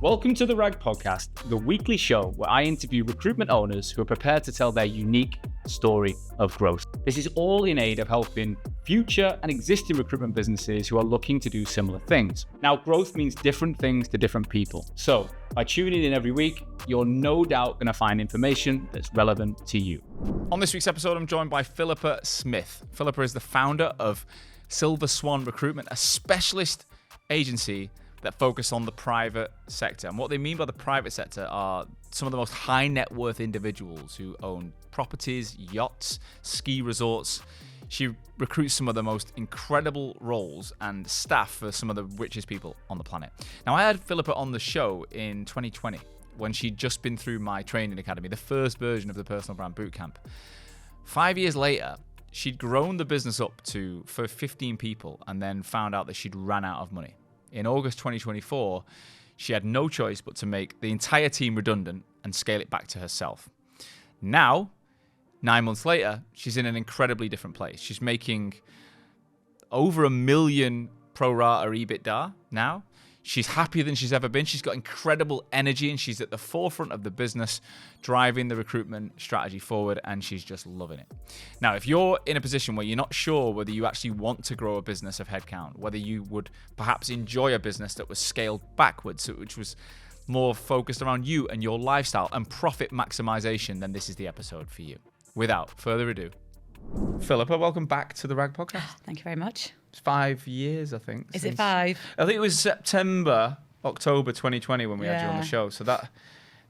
Welcome to the RAG Podcast, the weekly show where I interview recruitment owners who are prepared to tell their unique story of growth. This is all in aid of helping future and existing recruitment businesses who are looking to do similar things. Now, growth means different things to different people. So by tuning in every week, you're no doubt going to find information that's relevant to you. On this week's episode, I'm joined by Philippa Smith. Philippa is the founder of Silver Swan Recruitment, a specialist agency that focus on the private sector. And what they mean by the private sector are some of the most high net worth individuals who own properties, yachts, ski resorts. She recruits some of the most incredible roles and staff for some of the richest people on the planet. Now, I had Philippa on the show in 2020 when she'd just been through my training academy, the first version of the Personal Brand Bootcamp. 5 years later, she'd grown the business up for 15 people and then found out that she'd ran out of money. In August 2024, she had no choice but to make the entire team redundant and scale it back to herself. Now, 9 months later, she's in an incredibly different place. She's making over $1 million pro-rata EBITDA now. She's happier than she's ever been. She's got incredible energy and she's at the forefront of the business, driving the recruitment strategy forward, and she's just loving it. Now, if you're in a position where you're not sure whether you actually want to grow a business of headcount, whether you would perhaps enjoy a business that was scaled backwards, which was more focused around you and your lifestyle and profit maximization, then this is the episode for you. Without further ado, Philippa, welcome back to the RAG Podcast. Thank you very much. It's 5 years, I think. Is it 5? I think it was October 2020 when we had you on the show. So that's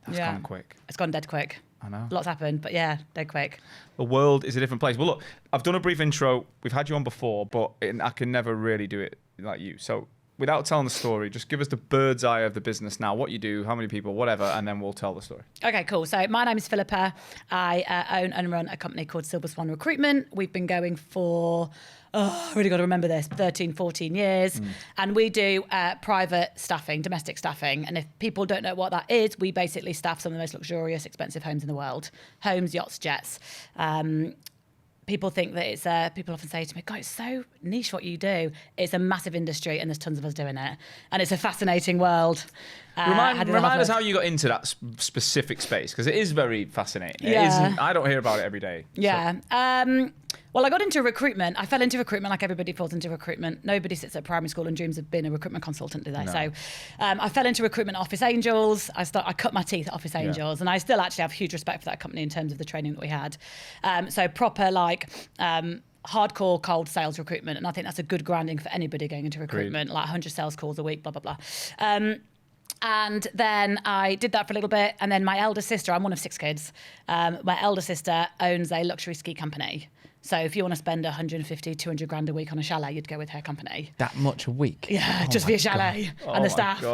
gone quick. It's gone dead quick. I know. Lots happened, but yeah, dead quick. The world is a different place. Well, look, I've done a brief intro. We've had you on before, but I can never really do it like you. So without telling the story, just give us the bird's eye of the business now, what you do, how many people, whatever, and then we'll tell the story. Okay, cool. So my name is Philippa. I own and run a company called Silver Swan Recruitment. We've been going for, I really got to remember this, 13, 14 years. And we do private staffing, domestic staffing. And if people don't know what that is, we basically staff some of the most luxurious, expensive homes in the world. Homes, yachts, jets. People think that it's, people often say to me, God, it's so niche what you do. It's a massive industry and there's tons of us doing it. And it's a fascinating world. Remind us how you got into that specific space, because it is very fascinating. Yeah. I don't hear about it every day. Yeah. So. Well, I got into recruitment. I fell into recruitment like everybody falls into recruitment. Nobody sits at primary school and dreams of being a recruitment consultant, do they? No. So I fell into recruitment at Office Angels. I cut my teeth at Office Angels, and I still actually have huge respect for that company in terms of the training that we had. So proper hardcore cold sales recruitment, and I think that's a good grounding for anybody going into recruitment, like 100 sales calls a week, blah, blah, blah. And then I did that for a little bit. And then my elder sister, I'm one of 6 kids. My elder sister owns a luxury ski company. So if you want to spend 150, 200 grand a week on a chalet, you'd go with her company. That much a week? Yeah, just for your chalet and the staff.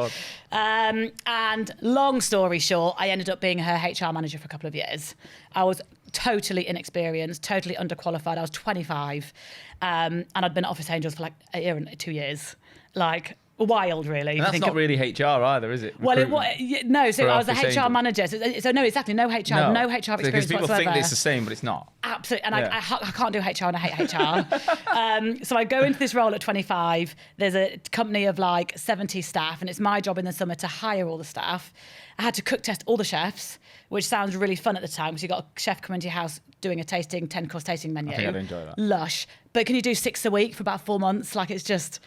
And long story short, I ended up being her HR manager for a couple of years. I was totally inexperienced, totally underqualified. I was 25. And I'd been at Office Angels for like a year and 2 years. Like, wild, really. And that's not really HR either, is it? Well, no. So I was the HR manager. So no, exactly. No HR experience whatsoever. Because people think it's the same, but it's not. Absolutely. And I can't do HR and I hate HR. So I go into this role at 25. There's a company of like 70 staff, and it's my job in the summer to hire all the staff. I had to cook test all the chefs, which sounds really fun at the time because you got a chef come into your house doing a 10-course tasting menu. I think I'd enjoy that. Lush. But can you do 6 a week for about 4 months? Like, it's just...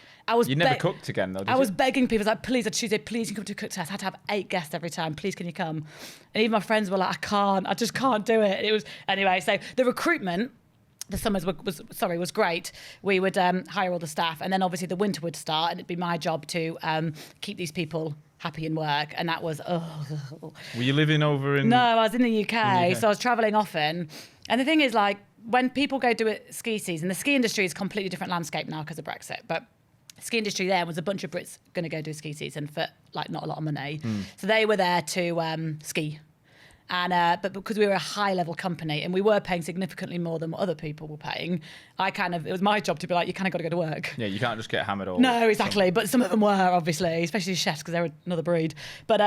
You never cooked again, though, did you? I was begging people, like, please, on Tuesday, please, you come to a cook test. I had to have 8 guests every time. Please, can you come? And even my friends were like, I just can't do it. It was... Anyway, so the recruitment... The summers was great. We would hire all the staff, and then obviously the winter would start, and it'd be my job to keep these people happy in work, and that was Were you living over in? No, I was in the UK, so I was travelling often. And the thing is, like, when people go do a ski season, the ski industry is a completely different landscape now because of Brexit, but the ski industry there was a bunch of Brits going to go do a ski season for like not a lot of money. So they were there to ski. And but because we were a high level company and we were paying significantly more than what other people were paying, it was my job to be like, you kind of got to go to work. Yeah, you can't just get hammered all. No, exactly. But some of them were, obviously, especially chefs, because they're another breed. But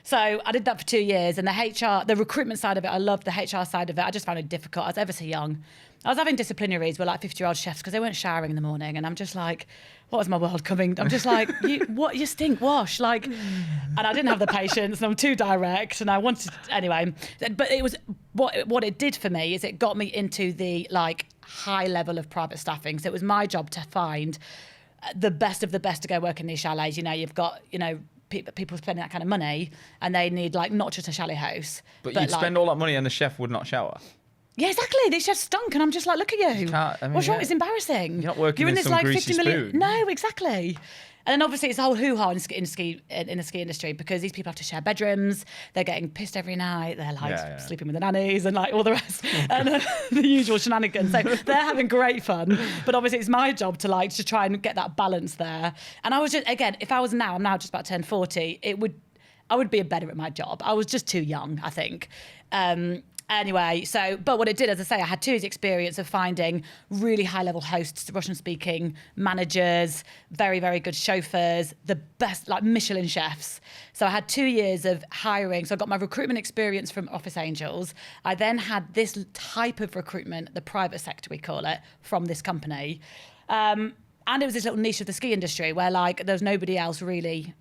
so I did that for 2 years, and the recruitment side of it, I loved the HR side of it. I just found it difficult. I was ever so young. I was having disciplinaries with like 50-year-old chefs because they weren't showering in the morning, and I'm just like, what was my world coming? I'm just like, you stink wash. Like, and I didn't have the patience and I'm too direct and I wanted, anyway. But it was, what it did for me is it got me into the like high level of private staffing. So it was my job to find the best of the best to go work in these chalets. You know, you've got, you know, people spending that kind of money and they need like not just a chalet house. But you'd spend all that money and the chef would not shower. Yeah, exactly. These chefs stunk, and I'm just like, look at you. What's wrong? It's embarrassing. You're not working in some greasy spoon. No, exactly. And then obviously it's a whole hoo-ha in the ski industry because these people have to share bedrooms. They're getting pissed every night. They're like sleeping with the nannies and like all the rest and the usual shenanigans. So they're having great fun. But obviously it's my job to try and get that balance there. And I was just, again, if I was I'm now just about to turn 40, I would be better at my job. I was just too young, I think. Anyway, but what it did, as I say, I had 2 years experience of finding really high-level hosts, Russian-speaking managers, very, very good chauffeurs, the best, like Michelin chefs. So I had 2 years of hiring. So I got my recruitment experience from Office Angels. I then had this type of recruitment, the private sector, we call it, from this company. And it was this little niche of the ski industry where like there was nobody else really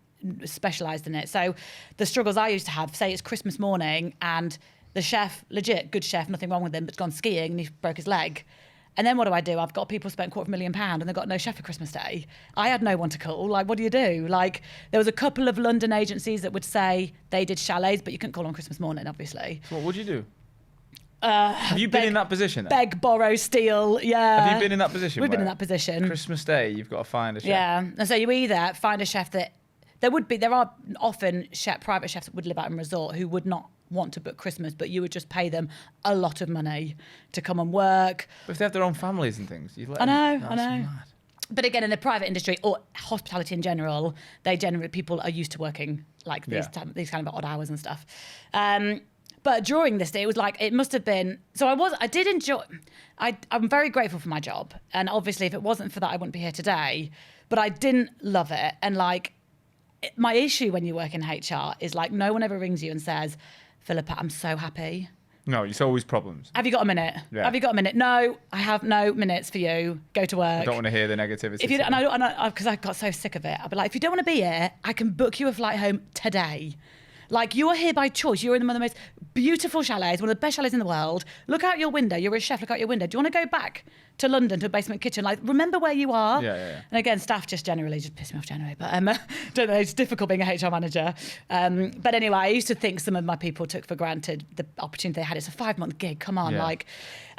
specialised in it. So the struggles I used to have, say it's Christmas morning and the chef, legit, good chef, nothing wrong with him, but's gone skiing and he broke his leg. And then what do? I've got people spent £250,000 and they've got no chef for Christmas Day. I had no one to call. Like, what do you do? Like, there was a couple of London agencies that would say they did chalets, but you couldn't call on Christmas morning, obviously. So what would you do? Have you been in that position then? Beg, borrow, steal, yeah. Have you been in that position? We've been in that position. Christmas Day, you've got to find a chef. Yeah, and so you either find a chef that, there are often private chefs that would live out in a resort who would not want to book Christmas, but you would just pay them a lot of money to come and work. But if they have their own families and things, you'd let I know. Mad. But again, in the private industry or hospitality in general, people are used to working like these kind of odd hours and stuff. But during this day, it was like, it must have been, I'm very grateful for my job. And obviously if it wasn't for that, I wouldn't be here today, but I didn't love it. And like, my issue when you work in HR is like, no one ever rings you and says, Philippa, I'm so happy. No, it's always problems. Have you got a minute? Yeah. Have you got a minute? No, I have no minutes for you. Go to work. I don't want to hear the negativity. If you don't, because I got so sick of it. I'd be like, if you don't want to be here, I can book you a flight home today. Like, you are here by choice. You're in one of the most beautiful chalets, one of the best chalets in the world. Look out your window. You're a chef. Look out your window. Do you want to go back to London to a basement kitchen? Like, remember where you are. Yeah. And again, staff just piss me off generally. But don't know. It's difficult being a HR manager. But anyway, I used to think some of my people took for granted the opportunity they had. It's a 5-month gig. Come on, like.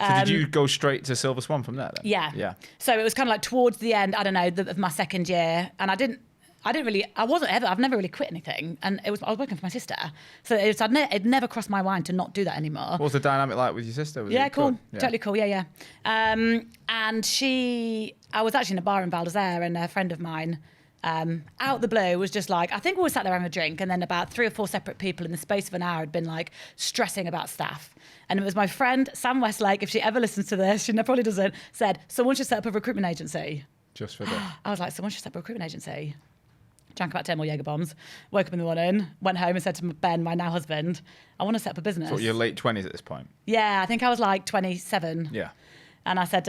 So did you go straight to Silver Swan from there then? Yeah. So it was kind of like towards the end. I don't know, of my second year, and I've never really quit anything. And I was working for my sister. So it never crossed my mind to not do that anymore. What was the dynamic like with your sister? Cool. Totally cool. Yeah. And I was actually in a bar in Val d'Isere, and a friend of mine, out the blue, was just like, I think we were sat there having a drink, and then about 3 or 4 separate people in the space of an hour had been like stressing about staff. And it was my friend, Sam Westlake, if she ever listens to this, she probably doesn't, said, someone should set up a recruitment agency. Just for that. I was like, someone should set up a recruitment agency. Drank about 10 more Jaeger bombs, woke up in the morning, went home and said to Ben, my now husband, I want to set up a business. So you're late 20s at this point? Yeah, I think I was like 27. Yeah. And I said,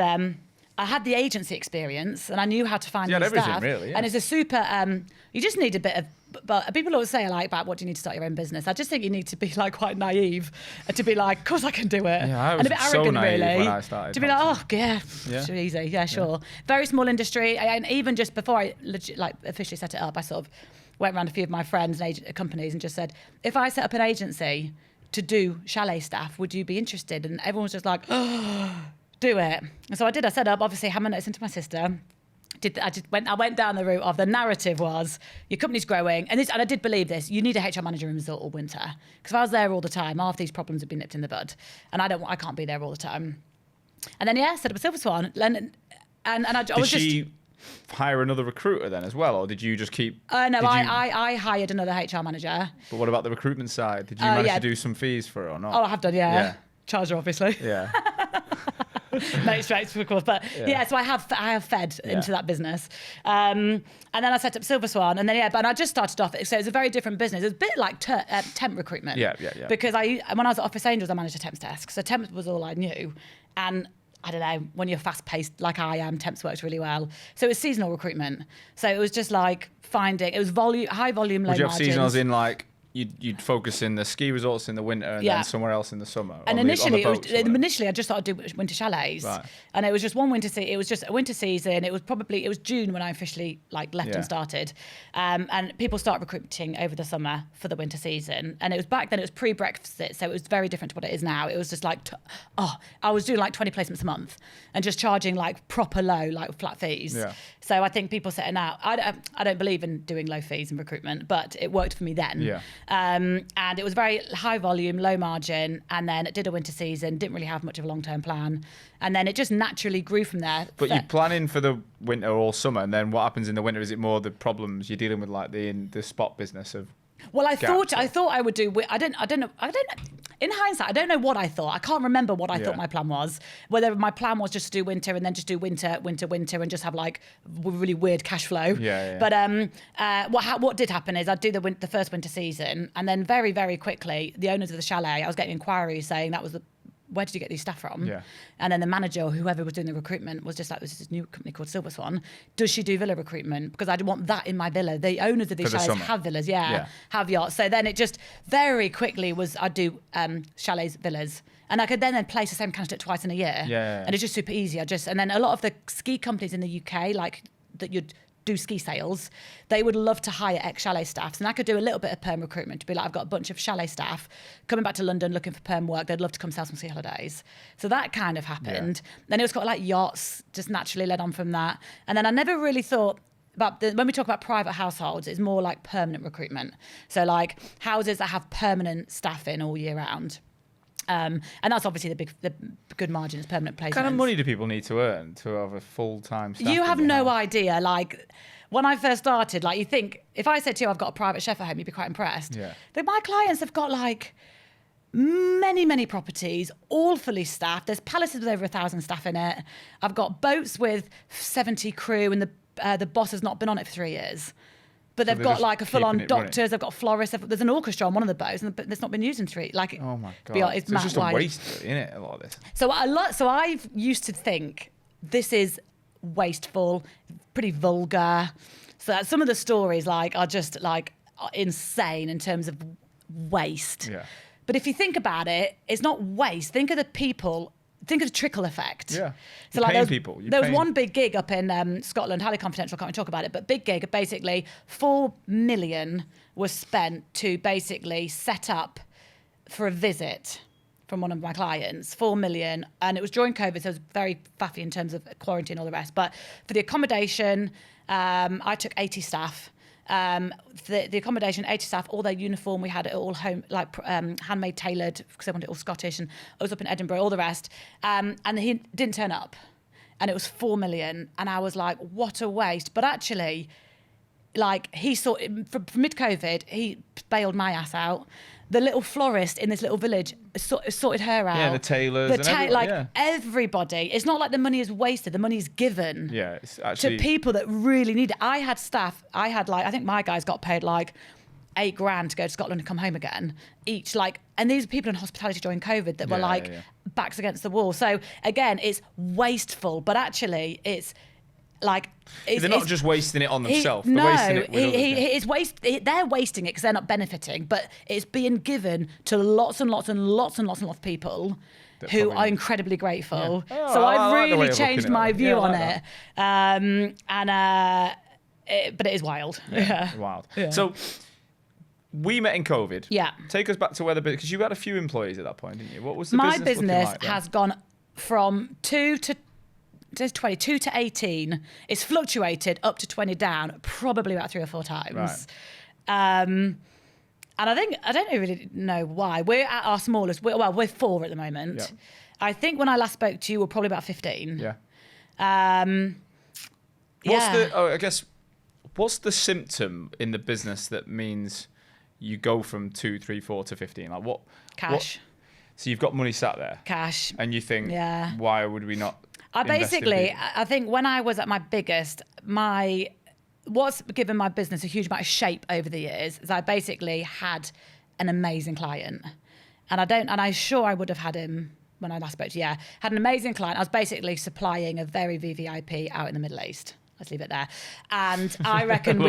I had the agency experience and I knew how to find new staff. Really, yeah. And it's a super, you just need a bit of, but people always say like, about what do you need to start your own business? I just think you need to be like quite naive to be like, of course I can do it. Yeah, I was and a bit so arrogant naive really. when I started. To be like, oh yeah, it's easy. Yeah, sure. Yeah. Very small industry. And even just before I officially set it up, I sort of went around a few of my friends and companies and just said, if I set up an agency to do chalet staff, would you be interested? And everyone was just like, oh, do it. And so I did. I set up, obviously, had my notes into my sister. I went down the route of the narrative was your company's growing, and I did believe this. You need a HR manager in resort all winter, because if I was there all the time, half these problems would be nipped in the bud, and I can't be there all the time. And then set up a Silver Swan, and I was just. Did she hire another recruiter then as well, or did you just keep? No, I hired another HR manager. But what about the recruitment side? Did you manage to do some fees for it or not? Oh, I have done, yeah. Charge her, obviously. Yeah. No, straight, of course. But so I have fed into that business. And then I set up Silver Swan, and then but I just started off. So it was a very different business. It was a bit like temp recruitment. Yeah. Because when I was at Office Angels, I managed a temps desk. So temp was all I knew. And I don't know, when you're fast paced like I am, temps works really well. So it was seasonal recruitment. So it was just like it was high volume, low Would you have margins. seasonals in like, you'd focus in the ski resorts in the winter and then somewhere else in the summer? And on initially, the boats, initially I just thought I'd do winter chalets. Right. And it was just one winter season. It was just a winter season. It was June when I officially like left and started. And people start recruiting over the summer for the winter season. And it was back then, it was pre-Brexit. So it was very different to what it is now. It was just like, I was doing like 20 placements a month and just charging like proper low, like flat fees. Yeah. So I think people setting out, I don't believe in doing low fees in recruitment, but it worked for me then. Yeah. And it was very high volume, low margin, and then it did a winter season, didn't really have much of a long-term plan. And then it just naturally grew from there. But you're planning for the winter or summer, and then what happens in the winter? Is it more the problems you're dealing with, like in the spot business of? Well, I thought I would do. I don't know. In hindsight, I don't know what I thought. I can't remember what I thought my plan was. Whether my plan was just to do winter and then just do winter, and just have like really weird cash flow. Yeah. But what did happen is I'd do the first winter season, and then very, very quickly, the owners of the chalet, I was getting inquiries saying where did you get these staff from? Yeah. And then the manager or whoever was doing the recruitment was just like, there's this new company called Silver Swan. Does she do villa recruitment? Because I want that in my villa. The owners of these chalets have villas, have yachts. So then it just very quickly I'd do chalets, villas. And I could then place the same candidate twice in a year. Yeah. And it's just super easy. And then a lot of the ski companies in the UK, like that you'd do ski sales, they would love to hire ex-chalet staffs. And I could do a little bit of perm recruitment to be like, I've got a bunch of chalet staff coming back to London looking for perm work. They'd love to come sell some ski holidays. So that kind of happened. Then it was got like yachts, just naturally led on from that. And then I never really thought about when we talk about private households, it's more like permanent recruitment. So like houses that have permanent staff in all year round. And that's obviously the good margin is permanent placements. What kind of money do people need to earn to have a full-time staff? You have no idea. Like when I first started, like you think, if I said to you I've got a private chef at home, you'd be quite impressed. Yeah. But my clients have got like many, many properties, all fully staffed. There's palaces with over 1,000 staff in it. I've got boats with 70 crew, and the boss has not been on it for 3 years. But they've got like a full-on doctors. They've got florists. There's an orchestra on one of the boats, and it's not been used in 3. Like, oh my god, it's just a waste, isn't it? A lot of this. So I've used to think this is wasteful, pretty vulgar. So some of the stories are just insane in terms of waste. Yeah. But if you think about it, it's not waste. Think of the people. Think of the trickle effect. Yeah. So there was one big gig up in Scotland, highly confidential, can't really talk about it, but big gig, basically 4 million was spent to basically set up for a visit from one of my clients, 4 million. And it was during COVID, so it was very faffy in terms of quarantine and all the rest. But for the accommodation, I took 80 staff. The accommodation, 80 staff, all their uniform, we had it all home, handmade, tailored, because I wanted it all Scottish, and I was up in Edinburgh, all the rest. And he didn't turn up. And it was 4 million. And I was like, what a waste. But actually, he saw, from mid-COVID, he bailed my ass out. The little florist in this little village sorted her out. Yeah, the tailors, everybody. It's not like the money is wasted. The money is given. Yeah, it's actually to people that really need it. I had staff. I think my guys got paid like $8,000 to go to Scotland and come home again each. And these are people in hospitality during COVID that were backs against the wall. So again, it's wasteful, but actually it's. They're not just wasting it on themselves. They're wasting it they're wasting it because they're not benefiting, but it's being given to lots and lots and lots and lots and lots of people who are incredibly grateful. Yeah. So I've really changed my view on it. But it is wild. Yeah. Wild. Yeah. So we met in COVID. Yeah. Take us back to where because you had a few employees at that point, didn't you? What was the business business like has gone from 2 to 22 to 18. It's fluctuated up to 20 down, probably about 3 or 4 times. Right. And I don't really know why. We're at our smallest. We're 4 at the moment. Yeah. I think when I last spoke to you, we're probably about 15. Yeah. What's the symptom in the business that means you go from 2, 3, 4 to 15? Like what? Cash. So you've got money sat there. Cash. And you think, why would we not? I think when I was at my biggest, what's given my business a huge amount of shape over the years is I basically had an amazing client, and I'm sure I would have had him when I last spoke to you. Yeah, had an amazing client. I was basically supplying a very VVIP out in the Middle East. Let's leave it there. And I reckon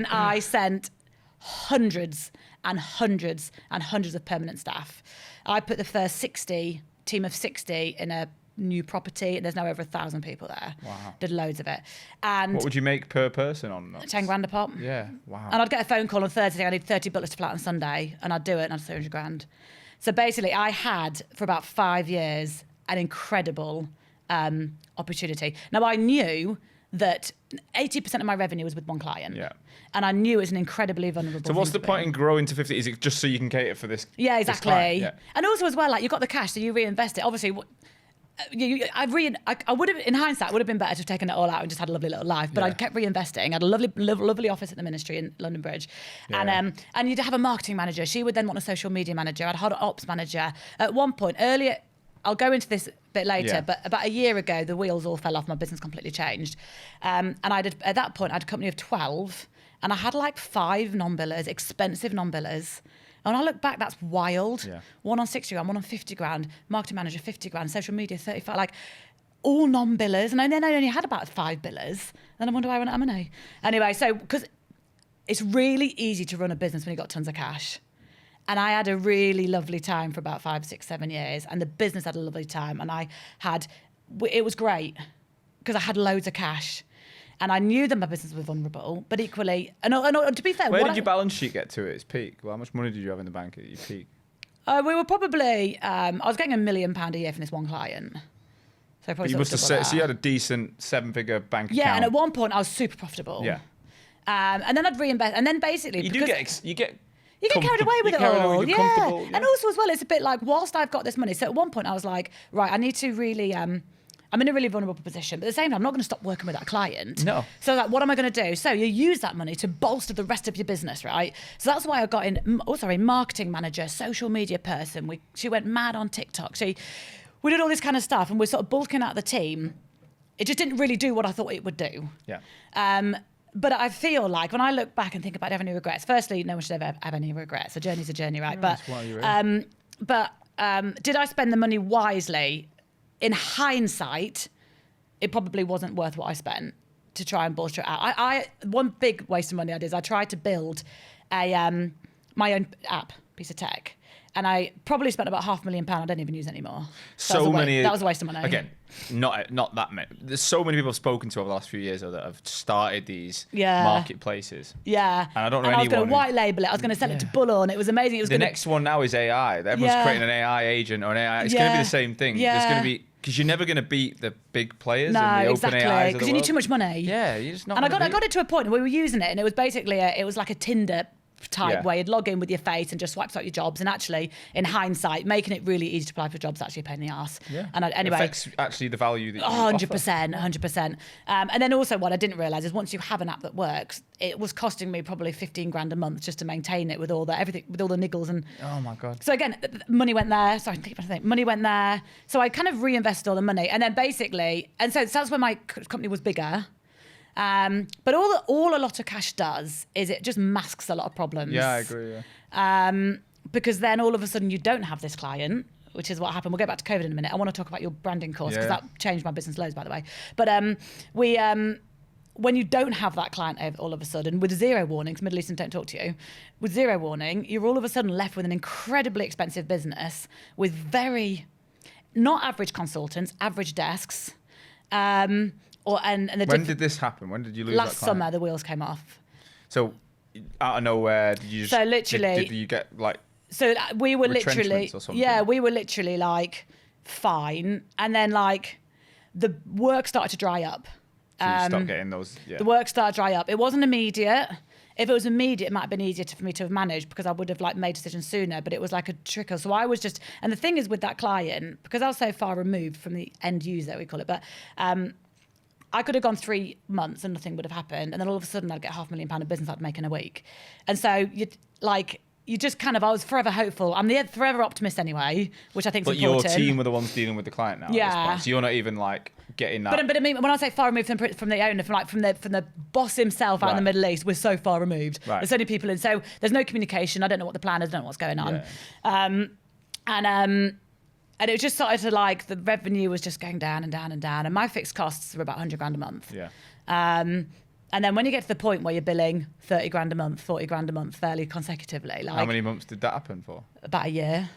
I sent hundreds and hundreds and hundreds of permanent staff. I put the first team of 60 in a new property, and there's now over 1,000 people there. Wow. Did loads of it. And what would you make per person on that? 10 grand a pop. Yeah, wow. And I'd get a phone call on Thursday, I need 30 butlers to fly out on Sunday, and I'd do it, and I'd 300 grand. So basically, I had, for about 5 years, an incredible opportunity. Now, I knew that 80% of my revenue was with one client. Yeah. And I knew it was an incredibly vulnerable So what's the thing to point be. in growing to 50? Is it just so you can cater for this? Yeah, this exactly. client? Yeah. And also as well, like, you've got the cash, so you reinvest it. Obviously, I would have, in hindsight, it would have been better to have taken it all out and just had a lovely little life. But I kept reinvesting. I had a lovely office at the ministry in London Bridge, and you'd have a marketing manager. She would then want a social media manager. I'd had an ops manager. At one point earlier, I'll go into this a bit later, but about a year ago, the wheels all fell off. My business completely changed, and at that point, I had a company of 12, and I had like 5 non-billers, expensive non-billers. And when I look back, that's wild. Yeah. One on 60 grand, one on 50 grand, marketing manager 50 grand, social media 35, like all non-billers. And then I only had about 5 billers. Then I wonder why I went out of money. Anyway, so because it's really easy to run a business when you've got tons of cash. And I had a really lovely time for about 5, 6, 7 years. And the business had a lovely time. And it was great because I had loads of cash. And I knew that my business was vulnerable, but equally, and to be fair, where did your balance sheet get to at its peak? Well, how much money did you have in the bank at your peak? We were probably, I was getting £1 million a year from this one client. So probably you must have said, so you had a decent 7-figure bank account. Yeah, and at one point I was super profitable. Yeah. And then I'd reinvest, and then basically you get carried away with it all. You're yeah. And also as well, it's a bit like, whilst I've got this money, so at one point I was like, right, I need to really, I'm in a really vulnerable position, but at the same time, I'm not going to stop working with that client. No. So like, what am I going to do? So you use that money to bolster the rest of your business, right? So that's why I got in, marketing manager, social media person. She went mad on TikTok. We did all this kind of stuff, and we're sort of bulking out the team. It just didn't really do what I thought it would do. Yeah. But I feel like when I look back and think about having any regrets, firstly, no one should ever have any regrets. A journey's a journey, right? No, but did I spend the money wisely? In hindsight, it probably wasn't worth what I spent to try and bolster it out. One big waste of money I did is I tried to build my own app, piece of tech, and I probably spent about £500,000. I don't even use it anymore. That was a waste of money. Again, not that many. There's so many people I've spoken to over the last few years though, that have started these marketplaces. Yeah. And I don't know anyone. I was going to white label it. I was going to sell it to Bullhorn. It was amazing. It was the next one now is AI. Everyone's creating an AI agent or an AI. It's going to be the same thing. Yeah. There's going to be, because you're never going to beat the big players and the exactly. open AIs because you need too much money. Yeah, you're just not. And I got it to a point where we were using it, and it was basically it was like a Tinder type where you'd log in with your face and just swipes out your jobs. And actually, in hindsight, making it really easy to apply for jobs is actually a pain in the arse. Yeah. And anyway, it affects actually the value that you 100%. And then also what I didn't realise is once you have an app that works, it was costing me probably 15 grand a month just to maintain it with all the niggles and. Oh my god. So again, money went there. Sorry, money went there. So I kind of reinvested all the money, and then basically, and so that's when my company was bigger. But all a lot of cash does is it just masks a lot of problems. Yeah, I agree. Yeah. Because then all of a sudden you don't have this client, which is what happened. We'll get back to COVID in a minute. I want to talk about your branding course because that changed my business loads, by the way. But when you don't have that client all of a sudden with 0 warnings, Middle Eastern don't talk to you, with 0 warning, you're all of a sudden left with an incredibly expensive business with very not average consultants, average desks. When did this happen? When did you lose that client? Last summer, the wheels came off. So, out of nowhere, did you just... So literally... Did you get, like... So we were literally... or something? Yeah, we were literally, like, fine. And then, like, the work started to dry up. So you stopped getting those... Yeah. The work started to dry up. It wasn't immediate. If it was immediate, it might have been easier for me to have managed because I would have, like, made decisions sooner. But it was, like, a trickle. So I was just... And the thing is with that client, because I was so far removed from the end user, we call it, but... I could have gone 3 months and nothing would have happened. And then all of a sudden I'd get £500,000 of business I'd make in a week. And so you just kind of, I was forever hopeful. I'm the forever optimist anyway, which I think is important. But your team were the ones dealing with the client now. Yeah. At this point. So you're not even like getting that. But I mean, when I say far removed from the owner, from the boss himself out in the Middle East, we're so far removed. Right. There's so many people in, so there's no communication. I don't know what the plan is, I don't know what's going on. Yeah. And it just started to like, the revenue was just going down and down and down. And my fixed costs were about 100 grand a month. Yeah. And then when you get to the point where you're billing 30 grand a month, 40 grand a month fairly consecutively, like How many months did that happen for? about a year.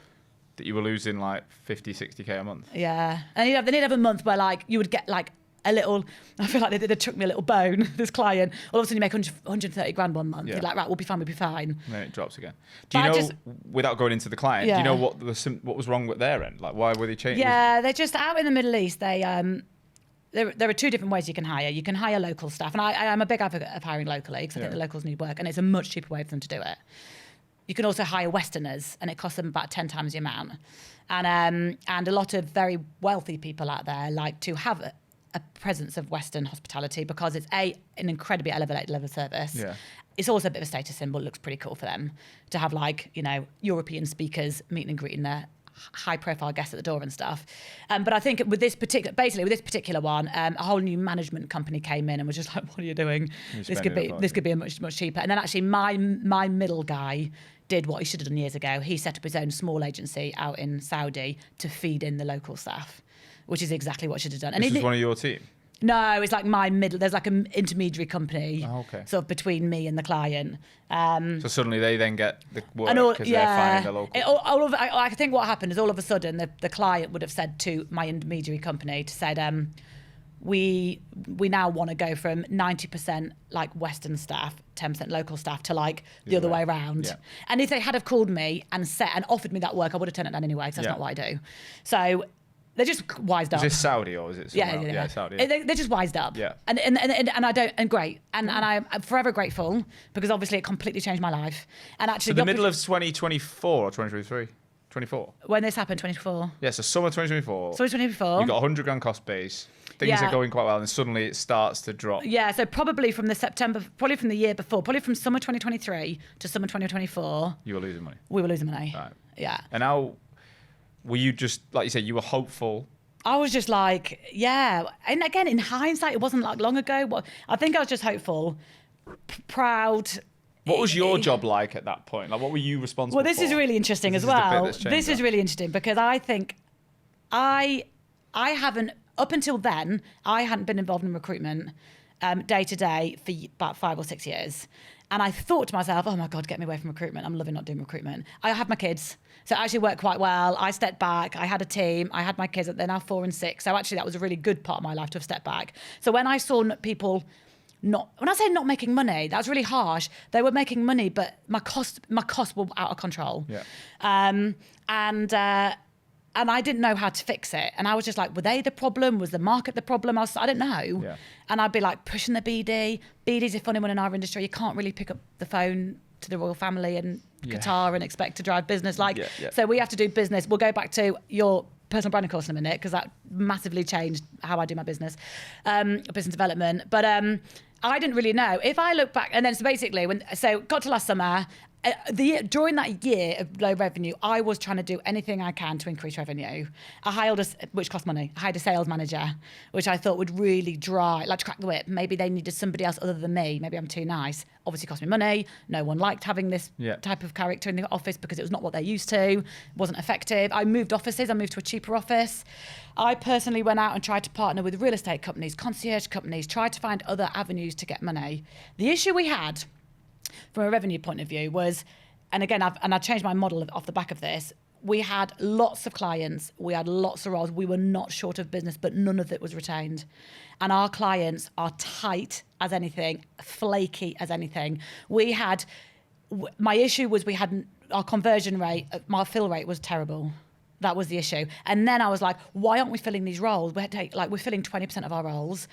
That you were losing like 50, 60K a month? Yeah. And then you'd have a month where like you would get like a little, I feel like they took me a little bone, this client. All of a sudden you make 130 grand one month. Yeah. You're like, right, we'll be fine. And then it drops again. Do you know, without going into the client, do you know what was wrong with their end? Like, why were they changing? Yeah, they're just out in the Middle East. There are two different ways you can hire. You can hire local staff. And I'm a big advocate of hiring locally because I think the locals need work. And it's a much cheaper way for them to do it. You can also hire Westerners, and it costs them about 10 times the amount. And a lot of very wealthy people out there like to have a presence of Western hospitality because it's an incredibly elevated level of service. Yeah. It's also a bit of a status symbol. It looks pretty cool for them to have like, European speakers meeting and greeting their high profile guests at the door and stuff. But I think with this particular one, a whole new management company came in and was just like, what are you doing? This could be a much, much cheaper. And then actually my middle guy did what he should have done years ago. He set up his own small agency out in Saudi to feed in the local staff, which is exactly what I should have done. And this was one of your team? No, it's like there's like an intermediary company sort of between me and the client. So suddenly they then get the work because they're finding the local. I think what happened is all of a sudden the client would have said to my intermediary company to say, we now want to go from 90% like Western staff, 10% local staff to like the other way around. Yeah. And if they had have called me and offered me that work, I would have turned it down anyway because that's not what I do. So they're just wised up. Is this Saudi or is it somewhere else? Yeah, Saudi. Yeah. They're just wised up. Yeah. And great. And I'm forever grateful because obviously it completely changed my life. And actually, so the middle of 2024 or 2023? 24? When this happened, 24. Yeah, so summer 2024. Summer 2024. You got 100 grand cost base. Things are going quite well, and suddenly it starts to drop. Yeah, so probably from the year before, probably from summer 2023 to summer 2024. You were losing money. We were losing money. Right. Yeah. And how were you just, like you said, you were hopeful? I was just like, yeah. And again, in hindsight, it wasn't like long ago. I think I was just hopeful, proud. What was your job like at that point? Like, what were you responsible for? Well, this is really interesting as well. This is really interesting because I think I haven't, up until then, I hadn't been involved in recruitment day to day for about 5 or 6 years. And I thought to myself, oh my God, get me away from recruitment. I'm loving not doing recruitment. I have my kids. So it actually worked quite well. I stepped back. I had a team. I had my kids. They're now 4 and 6. So actually that was a really good part of my life to have stepped back. So when I saw people when I say not making money, that was really harsh. They were making money, but my costs were out of control. Yeah. And I didn't know how to fix it. And I was just like, were they the problem? Was the market the problem? I didn't know. Yeah. And I'd be like pushing the BD. BD's a funny one in our industry. You can't really pick up the phone to the royal family in Qatar and expect to drive business. So we have to do business. We'll go back to your personal branding course in a minute because that massively changed how I do my business development. But I didn't really know. If I look back, and then so basically, got to last summer, during that year of low revenue, I was trying to do anything I can to increase revenue. I hired which cost money. I hired a sales manager, which I thought would really to crack the whip. Maybe they needed somebody else other than me. Maybe I'm too nice. Obviously cost me money. No one liked having this type of character in the office because it was not what they're used to. It wasn't effective. I moved offices. I moved to a cheaper office. I personally went out and tried to partner with real estate companies, concierge companies, tried to find other avenues to get money. The issue we had from a revenue point of view was, and again, I changed my model off the back of this, we had lots of clients, we had lots of roles, we were not short of business, but none of it was retained. And our clients are tight as anything, flaky as anything. My issue was our conversion rate, my fill rate was terrible. That was the issue. And then I was like, why aren't we filling these roles? We're filling 20% of our roles.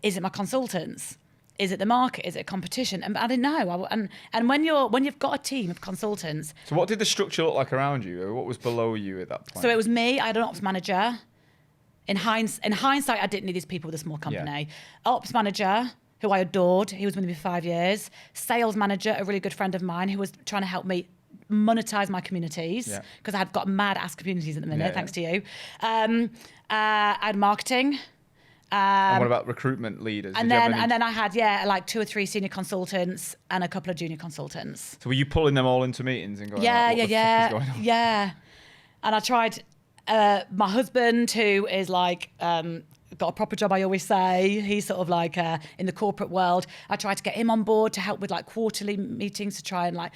Is it my consultants? Is it the market? Is it competition? And I didn't know. And when you've got a team of consultants. So what did the structure look like around you? Or what was below you at that point? So it was me. I had an ops manager. In hindsight, I didn't need these people with a small company. Yeah. Ops manager, who I adored. He was with me for 5 years. Sales manager, a really good friend of mine who was trying to help me monetize my communities because I've got mad ass communities at the minute, thanks to you. I had marketing. And what about recruitment leaders? And then I had 2 or 3 senior consultants and a couple of junior consultants. So were you pulling them all into meetings and going, what the fuck is going on? Yeah. And I tried, my husband, who is like, got a proper job, I always say. He's sort of like in the corporate world. I tried to get him on board to help with like quarterly meetings to try and like,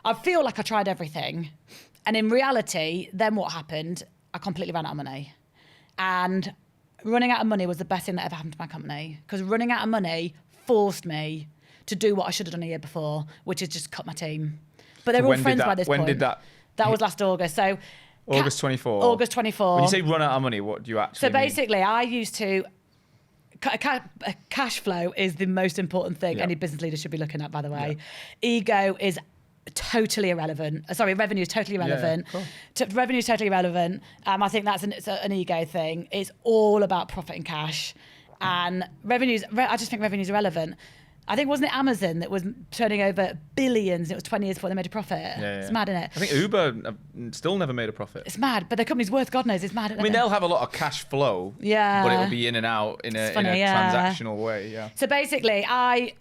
I feel like I tried everything. And in reality, then what happened? I completely ran out of money. And running out of money was the best thing that ever happened to my company, because running out of money forced me to do what I should have done a year before, which is just cut my team. But they're all friends by this point. When did that? That was last August. So August 24. August 24. When you say run out of money, what do you actually So basically, I used to... Cash flow is the most important thing any business leader should be looking at, by the way. Ego is totally irrelevant. Sorry, revenue is totally irrelevant. Yeah, cool. Revenue is totally irrelevant. I think that's an ego thing. It's all about profit and cash. And I just think revenue is irrelevant. I think, wasn't it Amazon that was turning over billions? It was 20 years before they made a profit. It's mad, isn't it? I think Uber still never made a profit. It's mad, but their company's worth God knows. It's mad. I mean, they'll have a lot of cash flow, but it'll be in and out in a transactional way. Yeah. So basically, I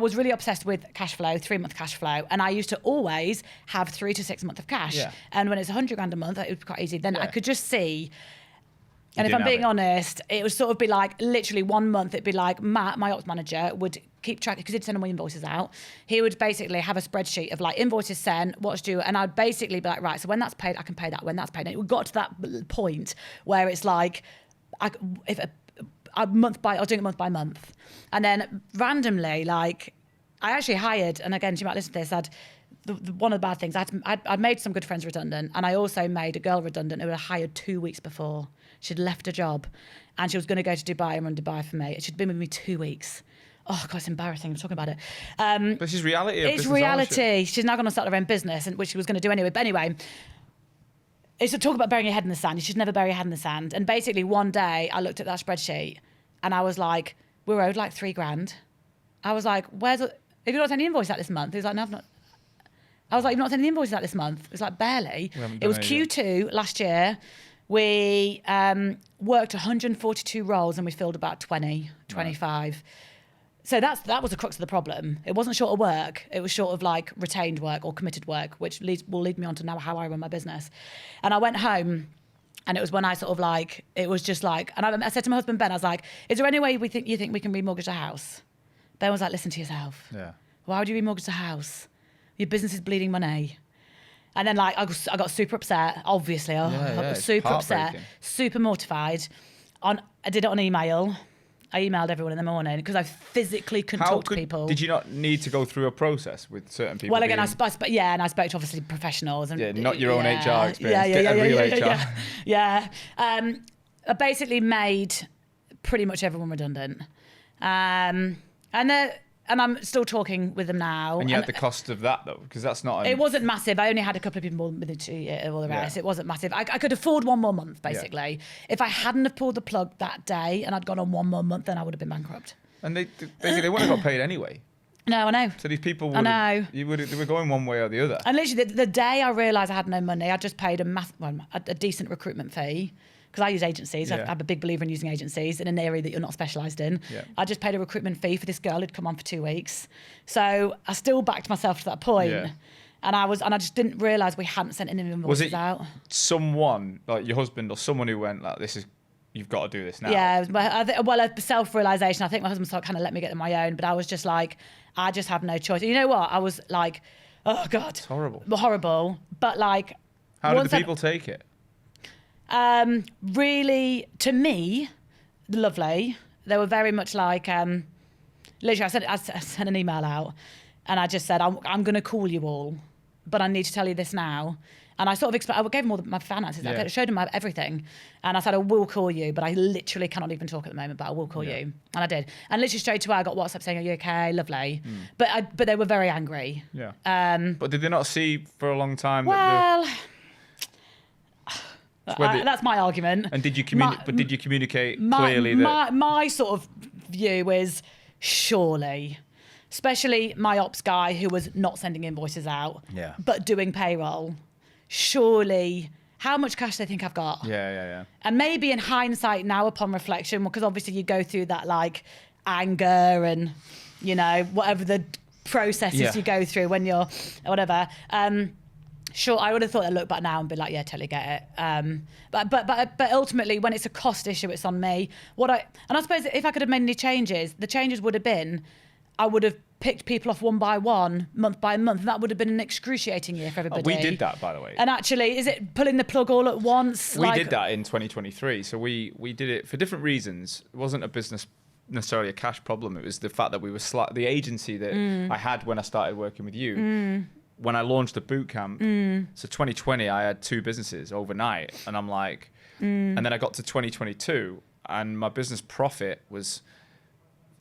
was really obsessed with cash flow, 3-month cash flow, and I used to always have 3 to 6 months of cash. Yeah. And when it's $100,000 a month, it was quite easy. Then I could just see. And if I'm being honest, it would sort of be like literally 1 month. It'd be like Matt, my ops manager, would keep track because he'd send all my invoices out. He would basically have a spreadsheet of like invoices sent, what's due, and I'd basically be like, right, so when that's paid, I can pay that. When that's paid, and it got to that point where it's like, I was doing it month by month, and then randomly, like, I actually hired, and again, you might listen to this, one of the bad things, I'd made some good friends redundant, and I also made a girl redundant who had hired 2 weeks before. She'd left a job and she was going to go to Dubai and run Dubai for me. She'd been with me 2 weeks. Oh, God, it's embarrassing. I'm talking about it. But this is reality. It's reality. Ownership. She's now going to start her own business, which she was going to do anyway. But anyway, it's to talk about burying your head in the sand. You should never bury your head in the sand. And basically, one day I looked at that spreadsheet and I was like, we're owed like $3,000. I was like, have you not sent any invoice out this month? He was like, no, I've not. I was like, you've not sent any invoices out this month? It was like, barely. It was Q2 last year. We worked 142 roles and we filled about 20, 25. Right. So that was the crux of the problem. It wasn't short of work. It was short of like retained work or committed work, which will lead me on to now how I run my business. And I went home and it was when I sort of like, it was just like, and I said to my husband, Ben, I was like, is there any way you think we can remortgage a house? Ben was like, listen to yourself. Yeah. Why would you remortgage a house? Your business is bleeding money. And then like I got super upset, obviously. I got super upset, super mortified. I did it on email. I emailed everyone in the morning because I physically couldn't talk to people. Did you not need to go through a process with certain people? Well, again, I spoke to obviously professionals. And, not your own HR experience. Yeah. I basically made pretty much everyone redundant. And I'm still talking with them now. And you had the cost of that, though, because that's not... It wasn't massive. I only had a couple of people within 2 years, all the rest. Yeah. It wasn't massive. I could afford 1 more month, basically. Yeah. If I hadn't have pulled the plug that day and I'd gone on 1 more month, then I would have been bankrupt. And they wouldn't have got paid anyway. No, I know. So these people they were going one way or the other. And literally, the day I realised I had no money, I just paid a decent recruitment fee. Because I use agencies. I'm a big believer in using agencies in an area that you're not specialised in. Yeah. I just paid a recruitment fee for this girl who'd come on for 2 weeks. So I still backed myself to that point. Yeah. And I just didn't realise we hadn't sent any invoices out. Was it someone, like your husband or someone who went, like, you've got to do this now? Yeah, a self-realisation. I think my husband kind of let me get on my own, but I was just like, I just have no choice. You know what? I was like, oh, God. It's horrible. Horrible. But like... How did the people take it? Really, to me, lovely. They were very much like, literally, I sent an email out and I just said, I'm going to call you all, but I need to tell you this now. And I sort of I gave them all my finances. Yeah. I showed them everything. And I said, I will call you, but I literally cannot even talk at the moment, but I will call you. And I did. And literally straight away, I got WhatsApp saying, are you okay? Lovely. But they were very angry. Yeah. But did they not see for a long time? Well... that's my argument. And did you communicate clearly that... My sort of view is surely, especially my ops guy who was not sending invoices out, but doing payroll, surely, how much cash do they think I've got? Yeah. And maybe in hindsight now upon reflection, because obviously you go through that like anger and, you know, whatever the processes you go through when you're, whatever. Sure, I would have thought they'd look back now and be like, yeah, totally get it. But ultimately, when it's a cost issue, it's on me. And I suppose if I could have made any changes, the changes would have been, I would have picked people off one by one, month by month, and that would have been an excruciating year for everybody. We did that, by the way. And actually, is it pulling the plug all at once? We did that in 2023. So we did it for different reasons. It wasn't a business necessarily a cash problem. It was the fact that we were the agency that I had when I started working with you. When I launched the boot camp, so 2020, I had 2 businesses overnight, and I'm like, and then I got to 2022, and my business profit was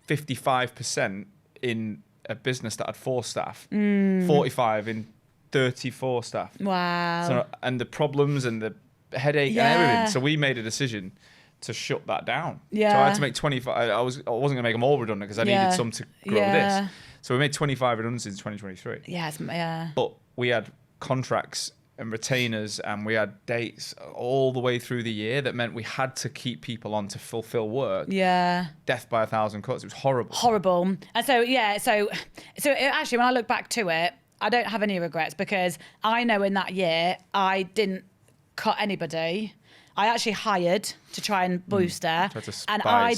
55% in a business that had 4 staff, 45 in 34 staff. Wow. So, and the problems and the headache and everything. So we made a decision to shut that down. Yeah. So I had to make 25. I wasn't going to make them all redundant because I needed some to grow this. So we made 25 redundancies in 2023. Yeah. But we had contracts and retainers, and we had dates all the way through the year that meant we had to keep people on to fulfill work. Yeah. Death by 1,000 cuts. It was horrible. Horrible. And so actually, when I look back to it, I don't have any regrets, because I know in that year I didn't cut anybody. I actually hired to try and boost her, and I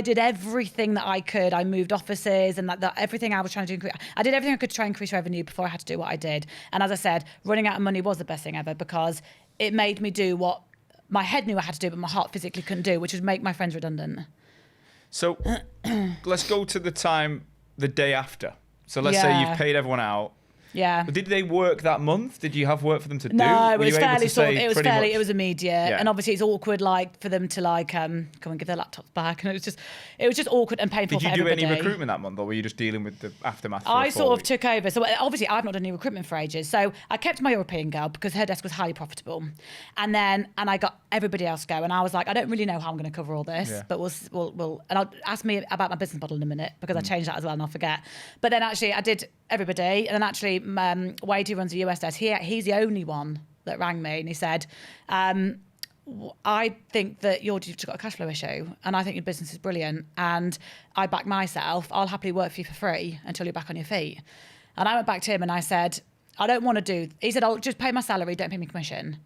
did everything that I could. I moved offices, and that everything I was trying to do. I did everything I could to try and increase revenue before I had to do what I did. And as I said, running out of money was the best thing ever, because it made me do what my head knew I had to do, but my heart physically couldn't do, which was make my friends redundant. So let's go to the day after. So let's say you've paid everyone out. Yeah. But did they work that month? Did you have work for them to do? No, it was fairly it was immediate. Yeah. And obviously it's awkward, like, for them to come and give their laptops back. And it was just awkward and painful for everybody. Did you do any recruitment that month, or were you just dealing with the aftermath? I sort of took over. So obviously I've not done any recruitment for ages. So I kept my European girl because her desk was highly profitable. And I got everybody else go. And I was like, I don't really know how I'm going to cover all this, but we'll and I'll ask me about my business model in a minute, because I changed that as well and I'll forget. But then actually I did everybody. And then actually Wade, who runs the US desk, he's the only one that rang me, and he said, I think that you've just got a cash flow issue, and I think your business is brilliant, and I back myself. I'll happily work for you for free until you're back on your feet. And I went back to him and I said, I don't want to do. He said, I'll just pay my salary, don't pay me commission.